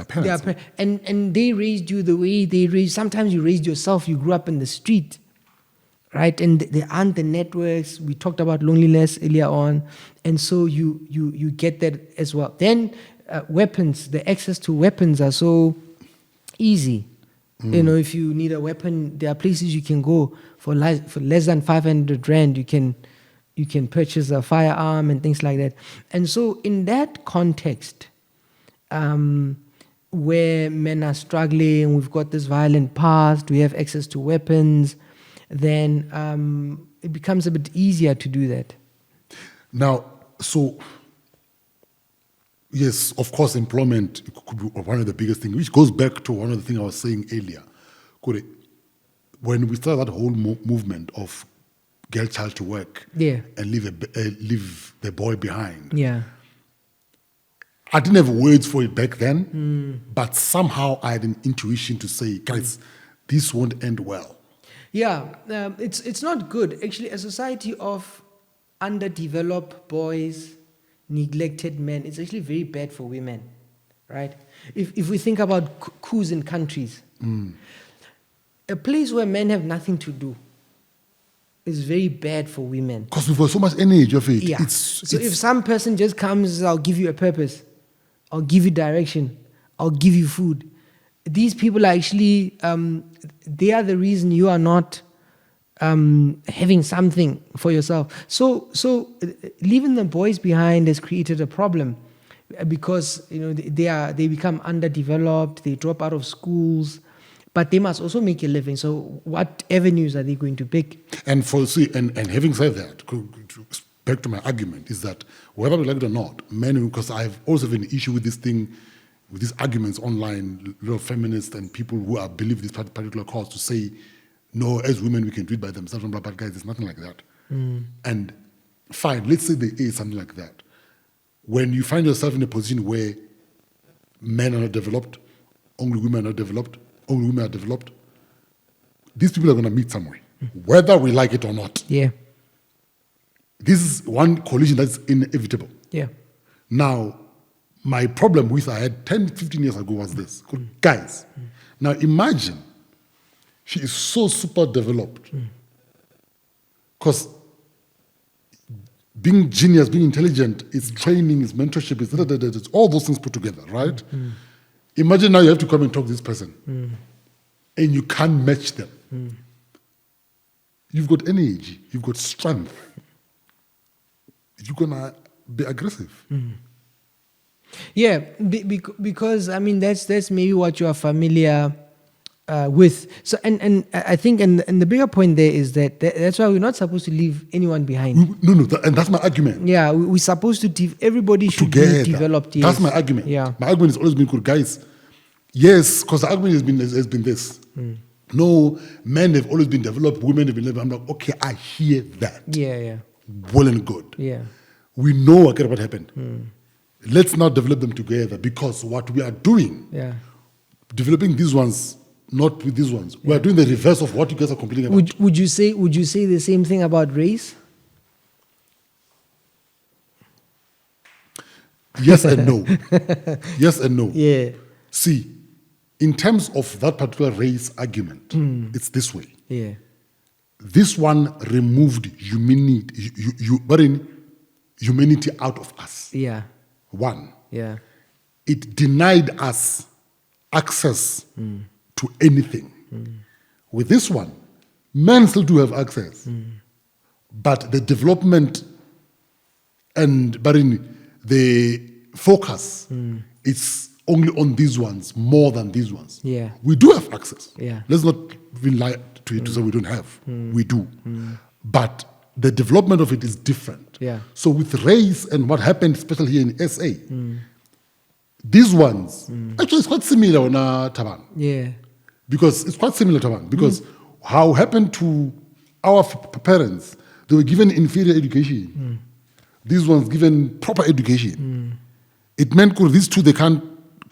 parents. And they raised you the way they raised. Sometimes you raised yourself. You grew up in the street, right? And there aren't the networks. We talked about loneliness earlier on, and so you get that as well. Then weapons, the access to weapons are so easy. You know, if you need a weapon, there are places you can go for less than 500 rand. You can purchase a firearm and things like that. And so, in that context, where men are struggling, we've got this violent past, we have access to weapons, then it becomes a bit easier to do that. Now, so yes, of course, employment could be one of the biggest things, which goes back to one of the things I was saying earlier. When we started that whole movement of girl child to work and leave the boy behind, I didn't have words for it back then, but somehow I had an intuition to say, guys, this won't end well. Yeah, it's not good. Actually, a society of underdeveloped boys, neglected men, it's actually very bad for women, right? If we think about coups in countries, a place where men have nothing to do is very bad for women. Because we've got so much energy of it. Yeah. So if some person just comes, I'll give you a purpose, I'll give you direction, I'll give you food. These people are actually, they are the reason you are not having something for yourself. So leaving the boys behind has created a problem because they become underdeveloped, they drop out of schools, but they must also make a living. So what avenues are they going to pick? And having said that, back to my argument is that whether we like it or not, men, because I've also have an issue with this thing, with these arguments online, a lot of feminists and people who believe this particular cause to say, no, as women we can do it by themselves, but guys, it's nothing like that. And fine, let's say there is something like that. When you find yourself in a position where men are not developed, only women are not developed, only women are developed, these people are going to meet somewhere, whether we like it or not. Yeah. This is one collision that's inevitable. Yeah. Now, my problem with I had 10, 15 years ago was this. Guys, now imagine she is so super developed. Because being genius, being intelligent, is training, is mentorship, it's all those things put together, right? Imagine now you have to come and talk to this person and you can't match them. You've got energy, you've got strength. You're going to be aggressive. Yeah, because I mean that's maybe what you are familiar with. So and I think and the bigger point there is that's why we're not supposed to leave anyone behind. No, and that's my argument. Yeah, we're supposed to everybody should be developed. Yes. That's my argument. Yeah, my argument has always been good, guys. Yes, because the argument has been this. No, men have always been developed, women have been developed. I'm like, okay, I hear that. Yeah. Well and good. Yeah, we know what happened. Let's not develop them together because what we are doing, developing these ones, not with these ones. We are doing the reverse of what you guys are complaining about. Would you say the same thing about race? Yes and no. Yes and no. Yeah. See, in terms of that particular race argument, it's this way. Yeah. This one removed humanity out of us. Yeah. One. Yeah. It denied us access to anything. With this one, men still do have access. But the development but in the focus, it's only on these ones more than these ones. Yeah. We do have access. Yeah. Let's not lie to it to say we don't have. We do. But the development of it is different. Yeah. So with race and what happened, especially here in SA, these ones, actually it's quite similar on Thabang. Yeah. Because it's quite similar to Thabang. Because how happened to our parents, they were given inferior education. These ones given proper education. It meant these two, they can't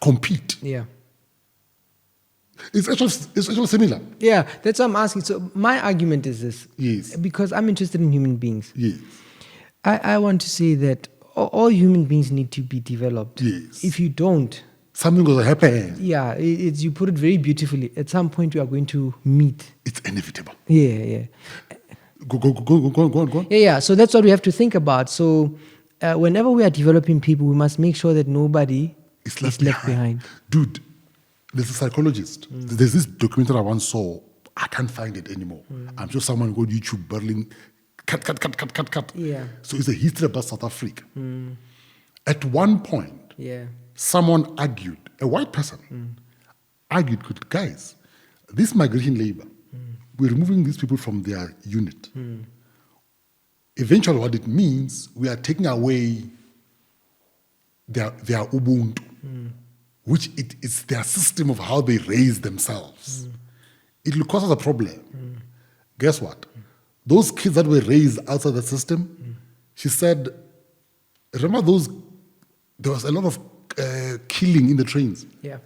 compete. Yeah. It's actually similar. Yeah, that's what I'm asking. So my argument is this. Yes. Because I'm interested in human beings. Yes. I want to say that all human beings need to be developed. Yes. If you don't, something will happen. Yeah, you put it very beautifully. At some point, we are going to meet. It's inevitable. Yeah. Go on. Yeah. So that's what we have to think about. So whenever we are developing people, we must make sure that nobody is left behind. Dude, There's a psychologist. There's this documentary I once saw. I can't find it anymore. I'm sure someone go YouTube Berlin, cut. Yeah. So it's a history about South Africa. At one point, Yeah. someone argued, a white person argued, "Good guys, this migration labor, we're removing these people from their unit. Eventually, what it means, we are taking away their ubuntu, which it is their system of how they raise themselves. It will cause us a problem. Guess what? Those kids that were raised outside the system, she said, remember those, there was a lot of killing in the trains. Yeah.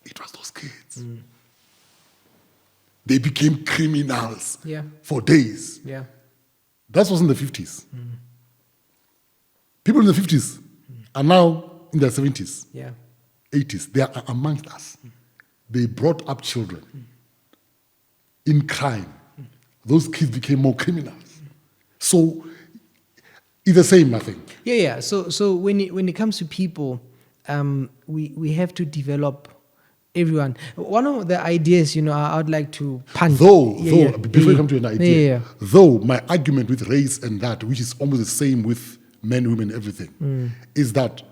It was those kids. They became criminals Yeah. for days. Yeah. That was in the 50s. People in the 50s are now in their 70s, Yeah. 80s. They are amongst us. They brought up children in crime. Those kids became more criminals. So it's the same, I think. Yeah. So when it comes to people, we have to develop everyone. One of the ideas, I would like to punt. Before you come to an idea, Yeah. though my argument with race and that, which is almost the same with men, women, everything, is that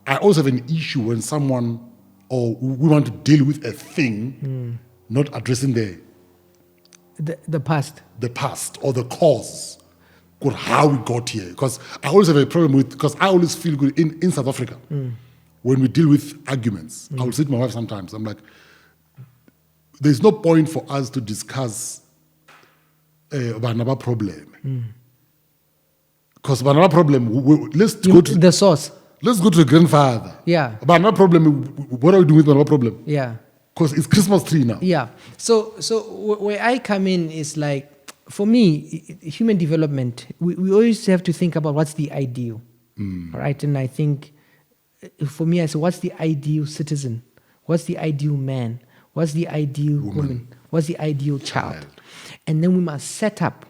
I also have an issue when someone or we want to deal with a thing, not addressing The past. the past or the cause or how we got here. Because I always have a problem with, because I always feel good in South Africa. When we deal with arguments, I will say to my wife sometimes, I'm like, there's no point for us to discuss about another problem. Because about another problem, let's go to The source. let's go to the grandfather. Yeah. About another problem, what are we doing with another problem? Yeah. Because it's Christmas tree now. Yeah. So where I come in is like, for me, human development, we always have to think about what's the ideal, right? And I think, for me, I say, what's the ideal citizen? What's the ideal man? What's the ideal woman? What's the ideal child? And then we must set up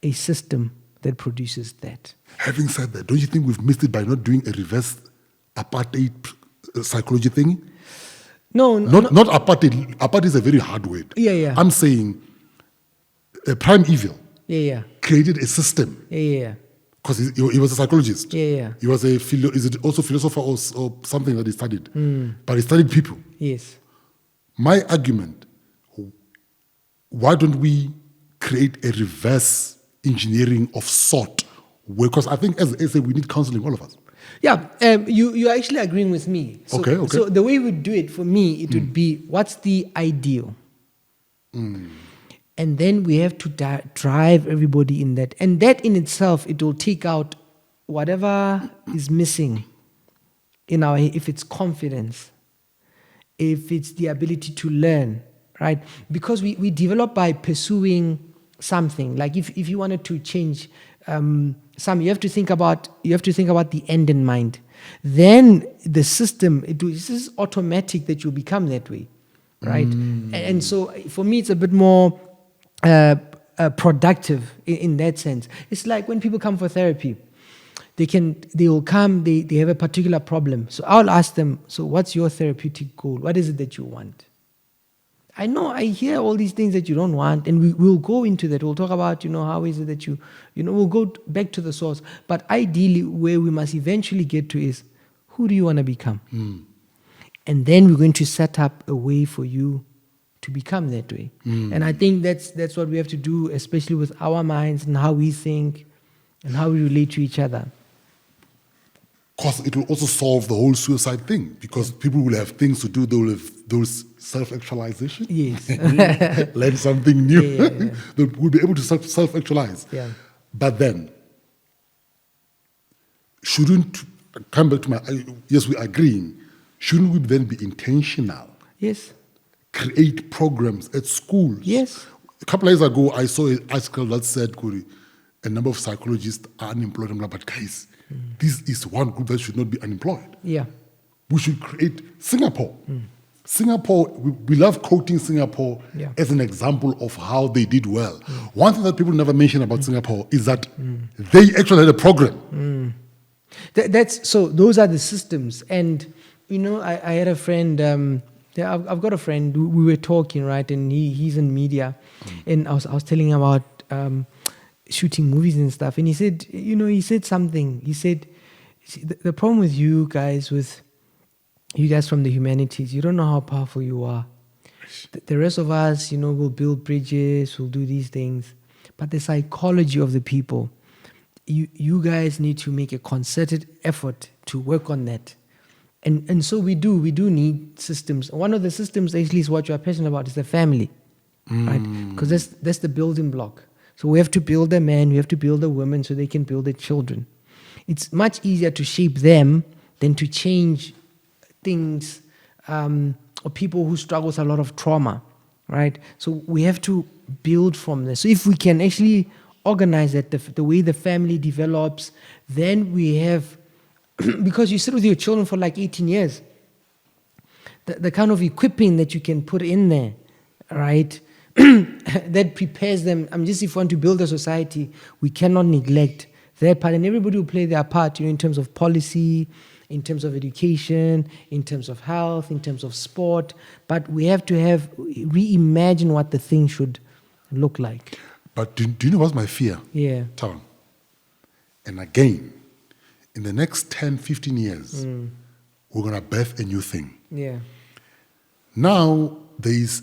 a system that produces that. Having said that, don't you think we've missed it by not doing a reverse apartheid psychology thing? No, Not apartheid. Apartheid is a very hard word. Yeah. I'm saying a prime evil Yeah. created a system Yeah. because he was a psychologist. Yeah. He was is it also philosopher or something that he studied? But he studied people. Yes. My argument, why don't we create a reverse engineering of sort? Because I think as I say, we need counseling, all of us. Yeah, you're actually agreeing with me. So, Okay. So the way we do it, for me, it would be, what's the ideal? And then we have to drive everybody in that. And that in itself, it will take out whatever is missing in our, if it's confidence, if it's the ability to learn, right? Because we develop by pursuing something. Like if you wanted to change you have to think about the end in mind. Then the system, this is automatic that you become that way, right? And so for me, it's a bit more productive in that sense. It's like when people come for therapy, they will come, they have a particular problem. So I'll ask them, so what's your therapeutic goal? What is it that you want? I know I hear all these things that you don't want, and we'll go into that. We'll talk about, how is it that we'll go back to the source. But ideally, where we must eventually get to is, who do you want to become? And then we're going to set up a way for you to become that way. And I think that's what we have to do, especially with our minds and how we think and how we relate to each other. Because it will also solve the whole suicide thing, because people will have things to do, they will have those self-actualization. Yes. Learn something new. Yeah. They will be able to self-actualize. Yeah. But then, come back to yes, we're agreeing, shouldn't we then be intentional? Yes. Create programs at schools. Yes. A couple of years ago, I saw an article that said, a number of psychologists are unemployed. I'm like, but guys, this is one group that should not be unemployed. Yeah. We should create Singapore. Singapore, we love quoting Singapore as an example of how they did well. One thing that people never mention about Singapore is that they actually had a program. So those are the systems. And, I had a friend, Yeah, I've got a friend. We were talking, right, and he's in media, and I was telling him about shooting movies and stuff, and he said, he said something. He said, "See, the problem with you guys from the humanities, you don't know how powerful you are. The rest of us, will build bridges, we'll do these things, but the psychology of the people, you guys need to make a concerted effort to work on that." And so we do need systems. One of the systems actually is what you're passionate about, is the family, right? Because that's the building block. So we have to build a man, we have to build a woman so they can build their children. It's much easier to shape them than to change things or people who struggle with a lot of trauma, right? So we have to build from this. So if we can actually organize that, the way the family develops, then we have, because you sit with your children for like 18 years, the kind of equipping that you can put in there, right, that prepares them. Just if we want to build a society, we cannot neglect that part. And everybody will play their part, in terms of policy, in terms of education, in terms of health, in terms of sport. But we have to reimagine what the thing should look like. But do you know what's my fear? Yeah. Thabang? And again, in the next 10, 15 years, we're going to birth a new thing. Yeah. Now, there is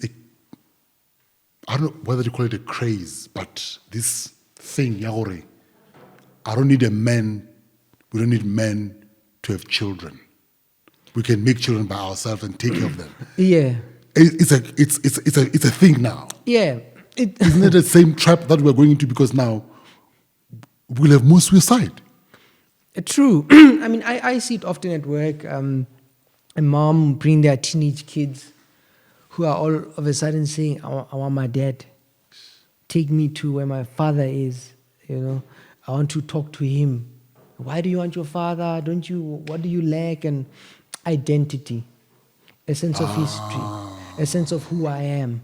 I don't know whether to call it a craze, but this thing, Yagore, I don't need a man, we don't need men to have children. We can make children by ourselves and take care of them. Yeah. It's a thing now. Yeah. Isn't it the same trap that we're going into, because now we'll have more suicide? True. I see it often at work. A mom bring their teenage kids who are all of a sudden saying, I want my dad. Take me to where my father is. I want to talk to him. Why do you want your father? What do you lack? And identity, a sense of history, a sense of who I am.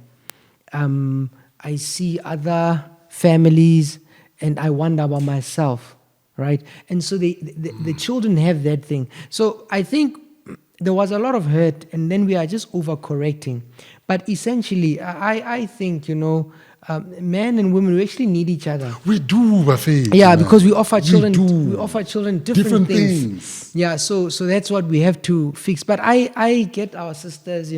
I see other families and I wonder about myself, right? And so the children have that thing. So I think there was a lot of hurt, and then we are just overcorrecting. But essentially, I think, men and women, we actually need each other. We do, Buffet. Yeah, because we offer children different things. Yeah, so that's what we have to fix. But I get our sisters,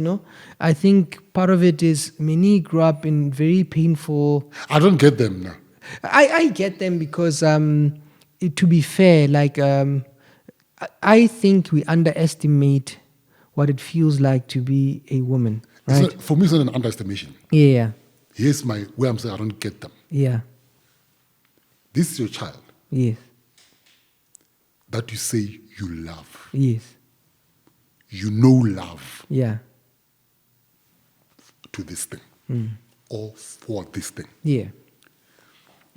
I think part of it is many grew up in very painful. I don't get them now. I get them because, to be fair, I think we underestimate what it feels like to be a woman. Right? For me, it's not an underestimation. Yeah. Here's where I'm saying I don't get them. Yeah. This is your child. Yes. That you say you love. Yes. You know love. Yeah. To this thing. Or for this thing. Yeah.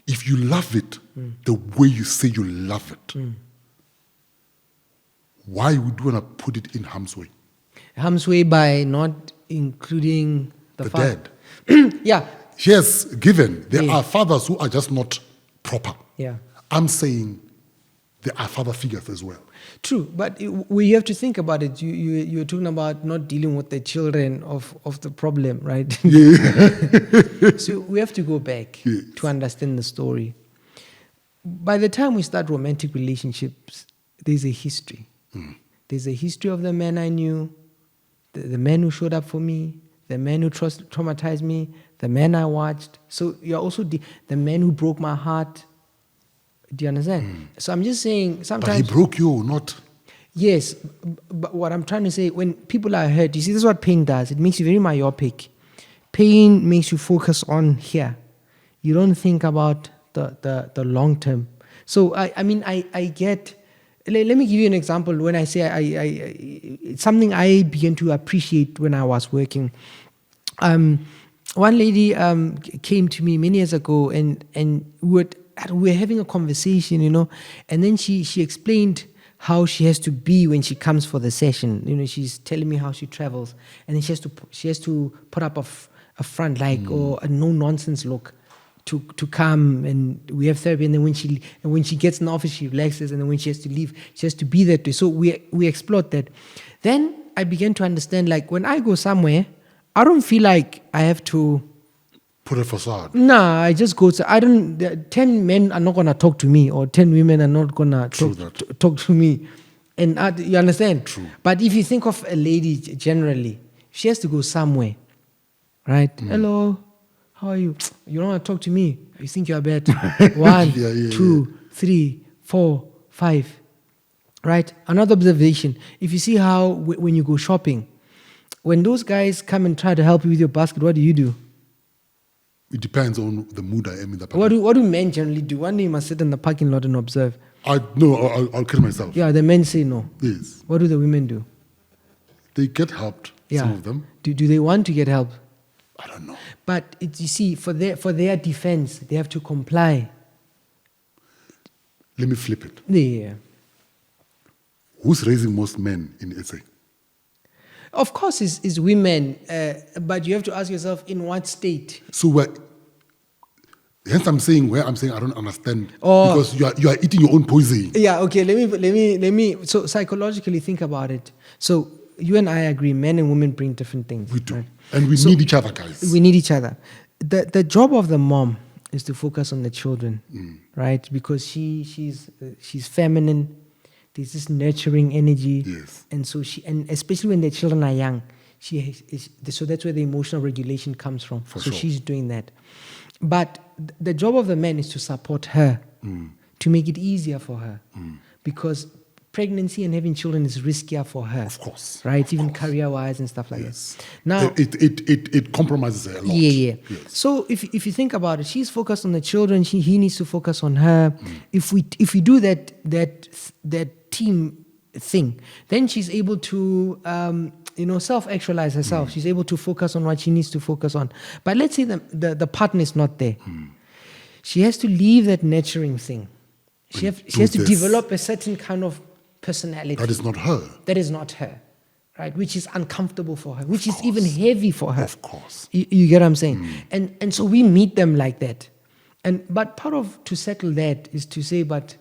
If you love it the way you say you love it, why would you want to put it in harm's way? Harm's way by not including the father. Dad. Yeah. Yes, given. There are fathers who are just not proper. Yeah. I'm saying there are father figures as well. True, but we have to think about it. You're talking about not dealing with the children of the problem, right? Yeah. So we have to go back to understand the story. By the time we start romantic relationships, there's a history. There's a history of the man I knew, the man who showed up for me, the man who traumatized me, the man I watched. So you're also the man who broke my heart. Do you understand? So I'm just saying sometimes... But he broke you, not... Yes, but what I'm trying to say, when people are hurt, you see, this is what pain does. It makes you very myopic. Pain makes you focus on here. You don't think about the long term. So, I get... Let me give you an example. When I say it's something I began to appreciate when I was working. One lady came to me many years ago, and we were having a conversation, and then she explained how she has to be when she comes for the session. She's telling me how she travels, and then she has to put up a front or a no nonsense look to come, and we have therapy, and then when she gets in the office, she relaxes, and then when she has to leave, she has to be that way. So we explored that. Then I began to understand, like, when I go somewhere, I don't feel like I have to Put a facade. Nah, I just go to, 10 men are not going to talk to me, or 10 women are not going to talk to me. And you understand? True. But if you think of a lady generally, she has to go somewhere, right? Hello, how are you? You don't want to talk to me. You think you're bad. 1, 2, 3, 4, 5. Right? Another observation. If you see how when you go shopping, when those guys come and try to help you with your basket, what do? It depends on the mood I am in the What do men generally do? One day you must sit in the parking lot and observe. I'll kill myself. Yeah, the men say no. Yes. What do the women do? They get helped, some of them. Do they want to get help? I don't know. But you see, for their defense, they have to comply. Let me flip it. Yeah. Who's raising most men in SA? Of course, it's women, but you have to ask yourself, in what state? So hence I'm saying I don't understand, because you are eating your own poison. Yeah. Okay. Let me. So psychologically think about it. So you and I agree, men and women bring different things. We do, right? and we need each other, guys. We need each other. The job of the mom is to focus on the children, right? Because she's feminine. There's this nurturing energy, Yes. and so and especially when the children are young, so that's where the emotional regulation comes from. For so sure. she's doing that. But the job of the man is to support her, to make it easier for her, because pregnancy and having children is riskier for her. Of course. Right? Even career-wise and stuff like Yes. that. Now, it compromises her a lot. Yeah. Yes. So if you think about it, she's focused on the children. He needs to focus on her. If we do that team thing, then she's able to self-actualize herself. She's able to focus on what she needs to focus on. But let's say the partner is not there. She has to leave that nurturing thing. She has to develop a certain kind of personality. That is not her. That is not her, right? Which is uncomfortable for her, which is even heavy for her. Of course. You get what I'm saying? And so we meet them like that. But part of to settle that is to say, but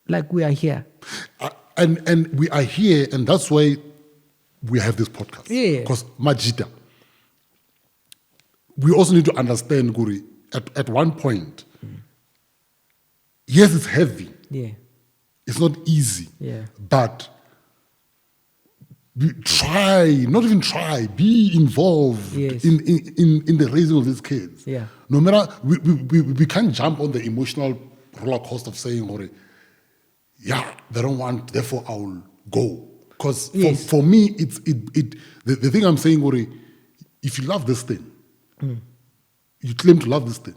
like we are here. And we are here, and that's why we have this podcast. Yeah. Because Majida, we also need to understand, Guri, at one point, yes, it's heavy. Yeah. It's not easy. Yeah. But be involved Yes. in the raising of these kids. Yeah. No matter, we can't jump on the emotional roller coaster of saying, yeah, they don't want, therefore I will go. Because Yes. for me, the thing I'm saying, if you love this thing, you claim to love this thing,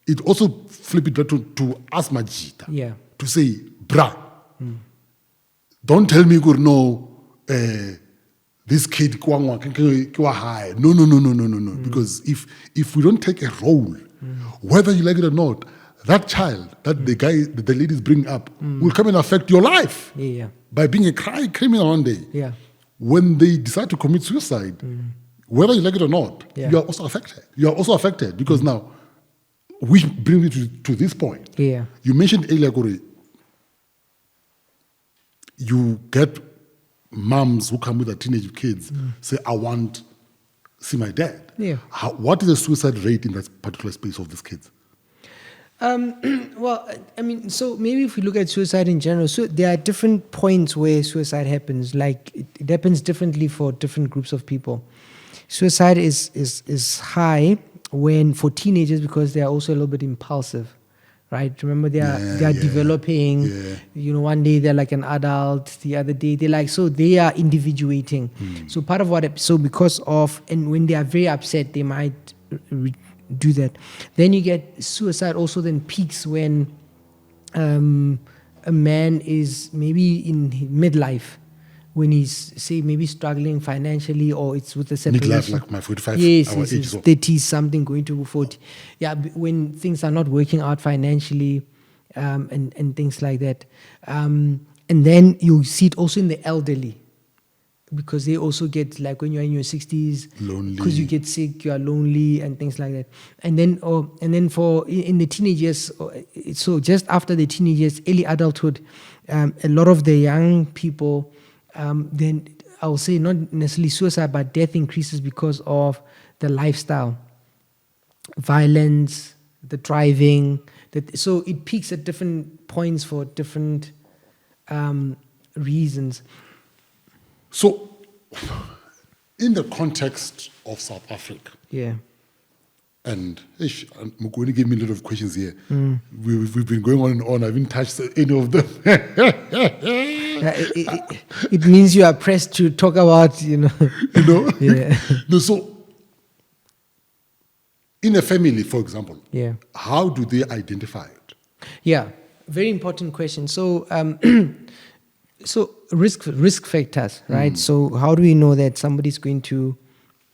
it also flip it to us Majita. Yeah. To say, brah, don't tell me, no, this kid kiwa high. No. Because if we don't take a role, whether you like it or not, that child that the ladies bring up will come and affect your life. Yeah. By being a criminal one day. Yeah. When they decide to commit suicide, whether you like it or not, Yeah. you are also affected. You are also affected because now, we bring it to this point. Yeah. You mentioned earlier, Gori, you get moms who come with their teenage kids, say, I want to see my dad. Yeah. What is the suicide rate in that particular space of these kids? Well, I mean, so maybe if we look at suicide in general, so there are different points where suicide happens. Like it happens differently for different groups of people. Suicide is high for teenagers because they are also a little bit impulsive, right? Remember, they are developing. Yeah. One day they're like an adult, the other day they're like, so they are individuating. So part of and when they are very upset, they might do that. Then you get suicide also then peaks when a man is maybe in midlife, when he's, say, maybe struggling financially, or it's with a separation. Midlife, like my 45 yes, our age. 30 something going to 40. Yeah, when things are not working out financially, and things like that. And then you see it also in the elderly, because they also get, like when you're in your 60s, lonely, because you get sick, you are lonely and things like that. And then for in the teenagers, so just after the teenagers, early adulthood, a lot of the young people, then I will say not necessarily suicide, but death increases because of the lifestyle, violence, the driving. So it peaks at different points for different reasons. So, in the context of South Africa, Yeah. and Mukoni gave me a lot of questions here. We've been going on and on. I haven't touched any of them. It means you are pressed to talk about, You know? Yeah. No, so, in a family, for example, Yeah. how do they identify it? Yeah, very important question. So, so risk factors, right? So, how do we know that somebody's going to?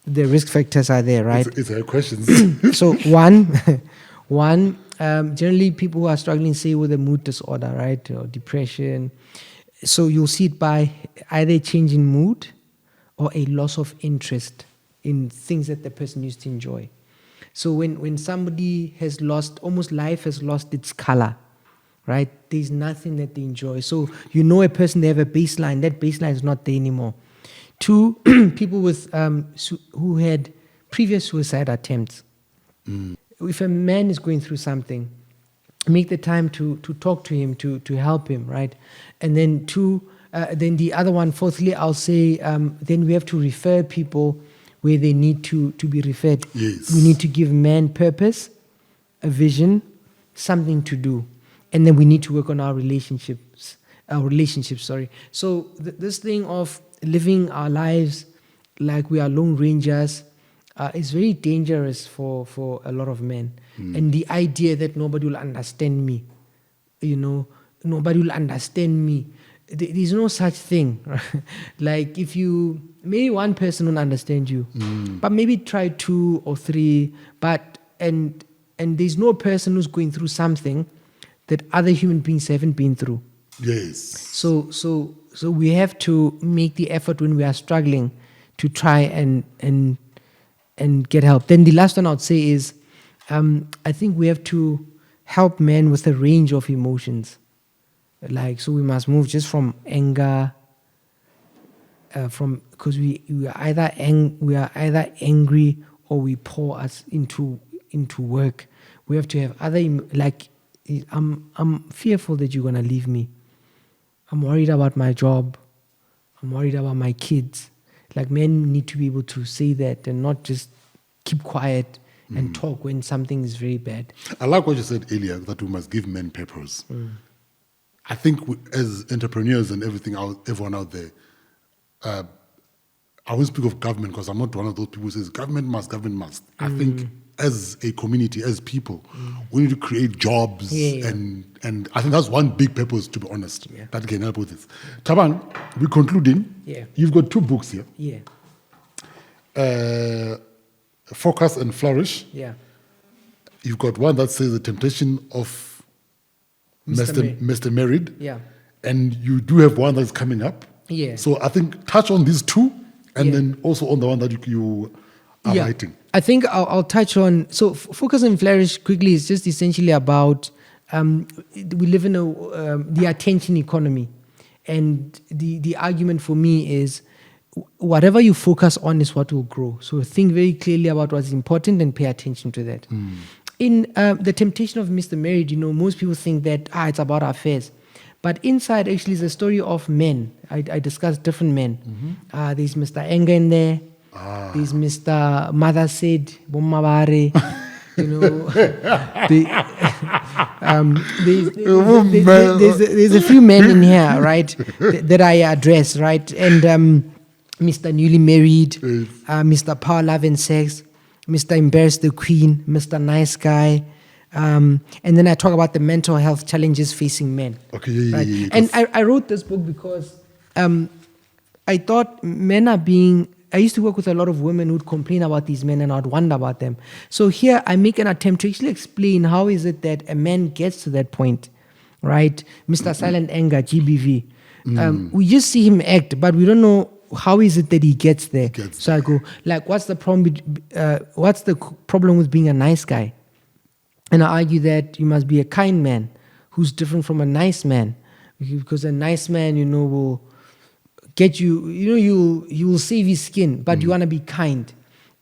The risk factors are there, right? It's her questions. So, one, generally people who are struggling, say, with a mood disorder, right, or depression. So you'll see it by either a change in mood or a loss of interest in things that the person used to enjoy. So when somebody has lost, almost life has lost its color, right? There's nothing that they enjoy. So you know a person, they have a baseline. That baseline is not there anymore. Two, people with who had previous suicide attempts. If a man is going through something, make the time to talk to him, to help him, right? And then then the other one, fourthly, I'll say, then we have to refer people where they need to be referred. Yes. We need to give man purpose, a vision, something to do. And then we need to work on our relationships, sorry. So this thing of living our lives like we are lone rangers is very dangerous for a lot of men. And the idea that nobody will understand me, nobody will understand me. There's no such thing. Like maybe one person will understand you, but maybe try 2 or 3, and there's no person who's going through something that other human beings haven't been through. Yes. So we have to make the effort when we are struggling to try and get help. Then the last one I would say is, I think we have to help men with a range of emotions. So we must move just from anger, because we are either angry or we pour us into work. We have to have other I'm fearful that you're gonna leave me. I'm worried about my job. I'm worried about my kids. Like, men need to be able to say that and not just keep quiet and talk when something is very bad. I like what you said earlier, that we must give men purpose. I think as entrepreneurs and everyone out there, I won't speak of government because I'm not one of those people who says government must. I think as a community, as people, we need to create jobs, and I think that's one big purpose, to be honest, that can help with this. Thabang, we're concluding. Yeah. You've got 2 books here. Yeah. Focus and Flourish. Yeah. You've got one that says The Temptation of Mr. Married. Yeah. And you do have one that's coming up. Yeah. So I think touch on these 2 and then also on the one that you are writing. I think I'll touch on, so Focus and Flourish quickly is just essentially about, we live in the attention economy. And the argument for me is, whatever you focus on is what will grow. So think very clearly about what's important and pay attention to that. In The Temptation of Mr. Married, most people think that it's about affairs. But inside actually is a story of men. I discuss different men. There's Mr. Anger in there. There's Mr. Mother Said, Bommabare. There's a few men in here, right, that I address, right? And Mr. Newly Married, Mr. Power, Love and Sex, Mr. Embarrass the Queen, Mr. Nice Guy. And then I talk about the mental health challenges facing men. Okay, yeah. And I wrote this book because I thought men are I used to work with a lot of women who'd complain about these men and I'd wonder about them. So here I make an attempt to actually explain how is it that a man gets to that point, right? Mr. Silent Anger, GBV. We just see him act, but we don't know how is it that he gets there. So I go, what's the problem with being a nice guy? And I argue that you must be a kind man who's different from a nice man. Because a nice man, will get you, you will save his skin, but you want to be kind.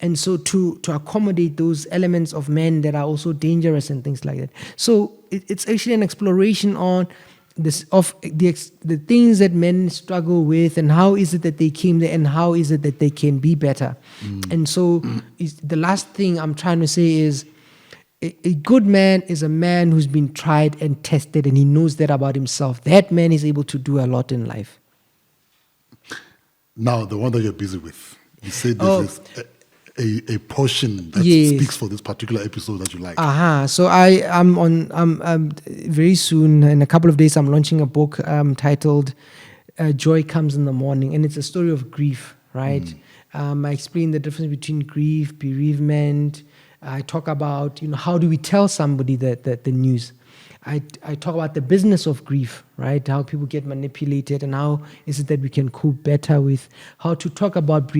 And so to accommodate those elements of men that are also dangerous and things like that. So it's actually an exploration on this of the things that men struggle with, and how is it that they came there, and how is it that they can be better. And so the last thing I'm trying to say is, a good man is a man who's been tried and tested, and he knows that about himself. That man is able to do a lot in life. Now, the one that you're busy with, you said this is a portion that speaks for this particular episode that you like. So I'm very soon, in a couple of days, I'm launching a book titled Joy Comes in the Morning, and it's a story of grief, right? I explain the difference between grief, bereavement. I talk about, how do we tell somebody the news? I talk about the business of grief, right? How people get manipulated, and how is it that we can cope better with how to talk about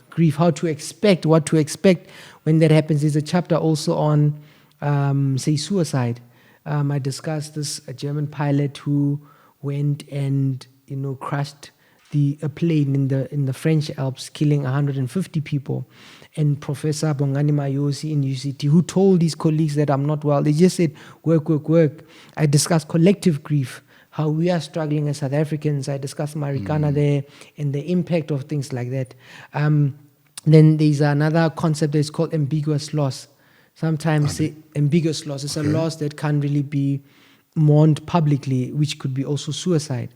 grief, how to expect, what to expect when that happens. There's a chapter also on, say, suicide. I discussed a German pilot who went and, crashed a plane in the French Alps, killing 150 people. And Professor Bongani Mayosi in UCT, who told his colleagues that I'm not well, they just said, work, work, work. I discussed collective grief, how we are struggling as South Africans. I discussed Marikana there and the impact of things like that. Then there's another concept that is called ambiguous loss. Sometimes ambiguous loss is a loss that can't really be mourned publicly, which could be also suicide.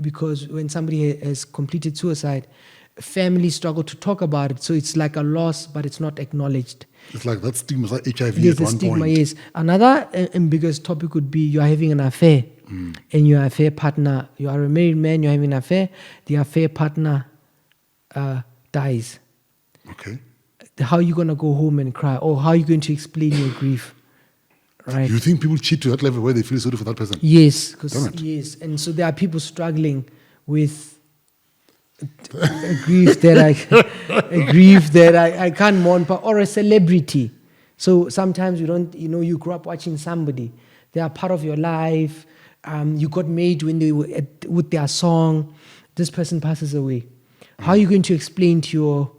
Because when somebody has completed suicide, families struggle to talk about it, so it's like a loss, but it's not acknowledged. It's like that stigma, like HIV There's at the one stigma, point. yes. Another ambiguous topic would be you're having an affair, and your affair partner, you are a married man, you're having an affair, the affair partner dies. Okay. How are you going to go home and cry? Or how are you going to explain your grief? Right. You think people cheat to that level where they feel sorry for that person? Yes, Yes. and so there are people struggling with a grief that I can't mourn, or a celebrity. So sometimes you don't, you grew up watching somebody. They are part of your life. You got made when they were with their song. This person passes away. How are you going to explain to your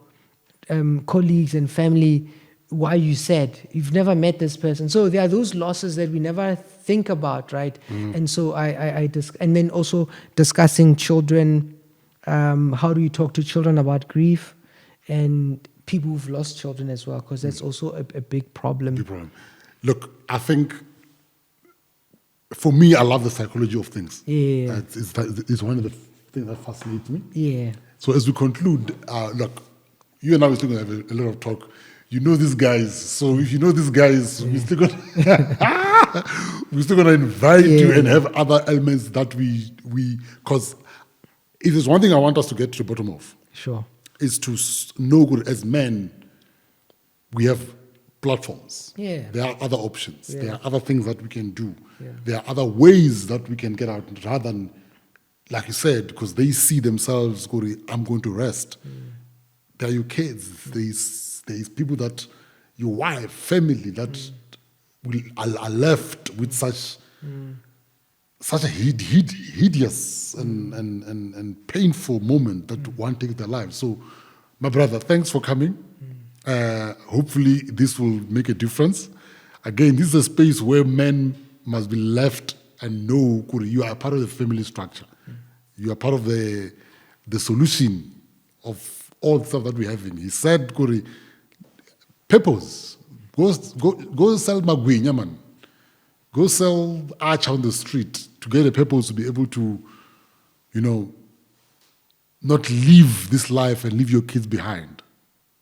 colleagues and family why you sad? You've never met this person. So there are those losses that we never think about, right? And so and then also discussing children. How do you talk to children about grief, and people who've lost children as well, because that's also a big problem. Big problem. Look, I think for me, I love the psychology of things. Yeah. It's one of the things that fascinates me. Yeah. So as we conclude, look, you and I are still going to have a lot of talk. You know these guys, so if you know these guys, we're still going to invite you and have other elements that we because if there's one thing I want us to get to the bottom of, Sure. is to know good as men, we have platforms. Yeah. There are other options. Yeah. There are other things that we can do. Yeah. There are other ways that we can get out rather than, like you said, because they see themselves, I'm going to rest. There are your kids. There's people that, your wife, family, that are left with such a hideous and painful moment that one takes their life. So, my brother, thanks for coming. Hopefully, this will make a difference. Again, this is a space where men must be left and know you are part of the family structure. You are part of the solution of all the stuff that we're having. He said, purpose. Go sell magwinya, man. Go sell arch on the street to get a purpose to be able to, not live this life and leave your kids behind.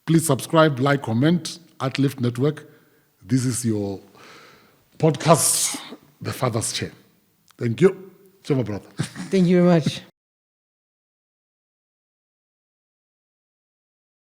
Please subscribe, like, comment at Lift Network. This is your podcast, The Father's Chair. Thank you. Ciao, my brother. Thank you very much.